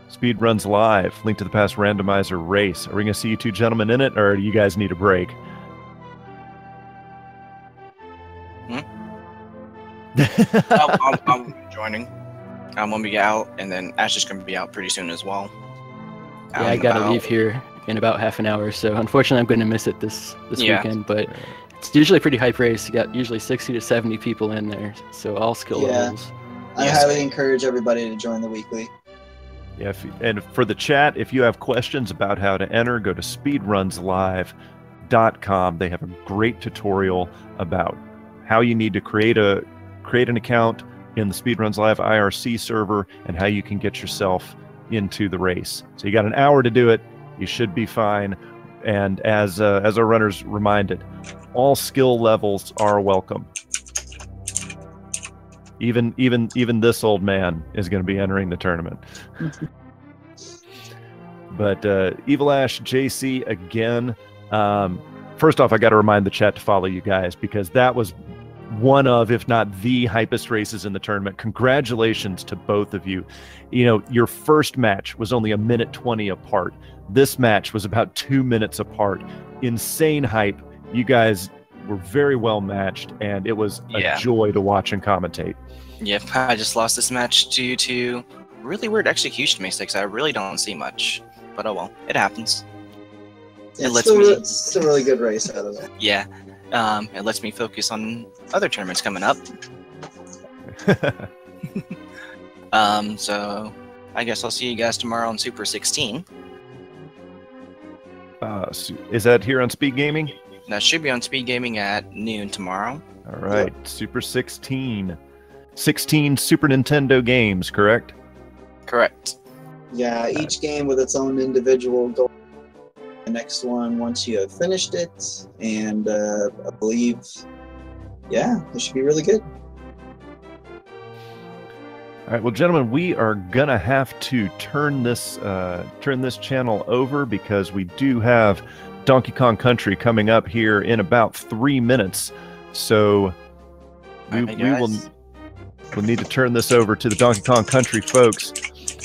Speed Runs Live, Link to the Past randomizer race. Are we going to see you two gentlemen in it, or do you guys need a break? I'm joining. I'm going to be out, and then Ash is going to be out pretty soon as well. Yeah, I gotta leave here in about half an hour, so unfortunately I'm going to miss it this weekend. But it's usually a pretty hype race. You got usually 60 to 70 people in there, so all skill levels. I highly encourage everybody to join the weekly. Yeah, and for the chat, if you have questions about how to enter, go to speedrunslive.com. They have a great tutorial about how you need to create an account in the Speedruns Live IRC server and how you can get yourself into the race. So you got an hour to do it. You should be fine. And as our runners reminded, all skill levels are welcome. Even this old man is going to be entering the tournament. But EvilAsh25 again. First off, I got to remind the chat to follow you guys, because that was one of, if not the hypest races in the tournament. Congratulations to both of you. You know, your first match was only 1:20 apart. This match was about 2 minutes apart. Insane hype. You guys were very well matched, and it was a joy to watch and commentate. Yep, I just lost this match due to really weird execution mistakes. I really don't see much, but oh well, it happens. Yeah, it's still a really good race out of it. Yeah, it lets me focus on other tournaments coming up. So I guess I'll see you guys tomorrow on Super 16. Is that here on Speed Gaming? That should be on Speed Gaming at noon tomorrow. All right, Super 16. 16 Super Nintendo games, correct? Correct. Yeah, each game with its own individual goal. The next one once you have finished it, and I believe, it should be really good. All right, well, gentlemen, we are gonna have to turn this channel over, because we do have Donkey Kong Country coming up here in about 3 minutes. So we'll need to turn this over to the Donkey Kong Country folks.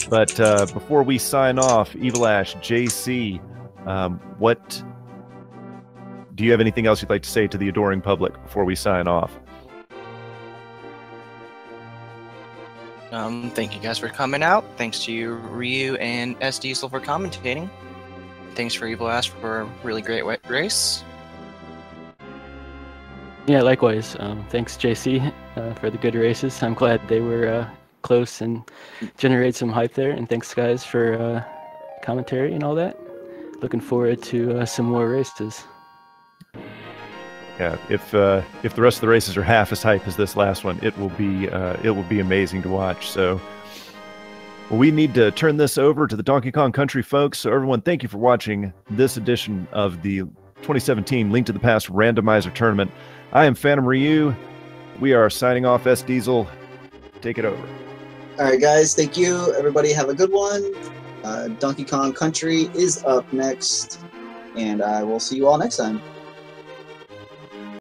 But before we sign off, EvilAsh25, what do you have anything else you'd like to say to the adoring public before we sign off? Thank you guys for coming out. Thanks to you, Ryu and S Diesel, for commentating. Thanks for EvilAsh for a really great race. Yeah, likewise. Thanks, JC, for the good races. I'm glad they were close and generated some hype there. And thanks, guys, for commentary and all that. Looking forward to some more races. Yeah, if the rest of the races are half as hype as this last one, it will be amazing to watch. So we need to turn this over to the Donkey Kong Country folks. So everyone, thank you for watching this edition of the 2017 Link to the Past Randomizer Tournament. I am Phantom Ryu. We are signing off. S Diesel, take it over. All right, guys. Thank you. Everybody have a good one. Donkey Kong Country is up next, and I will see you all next time.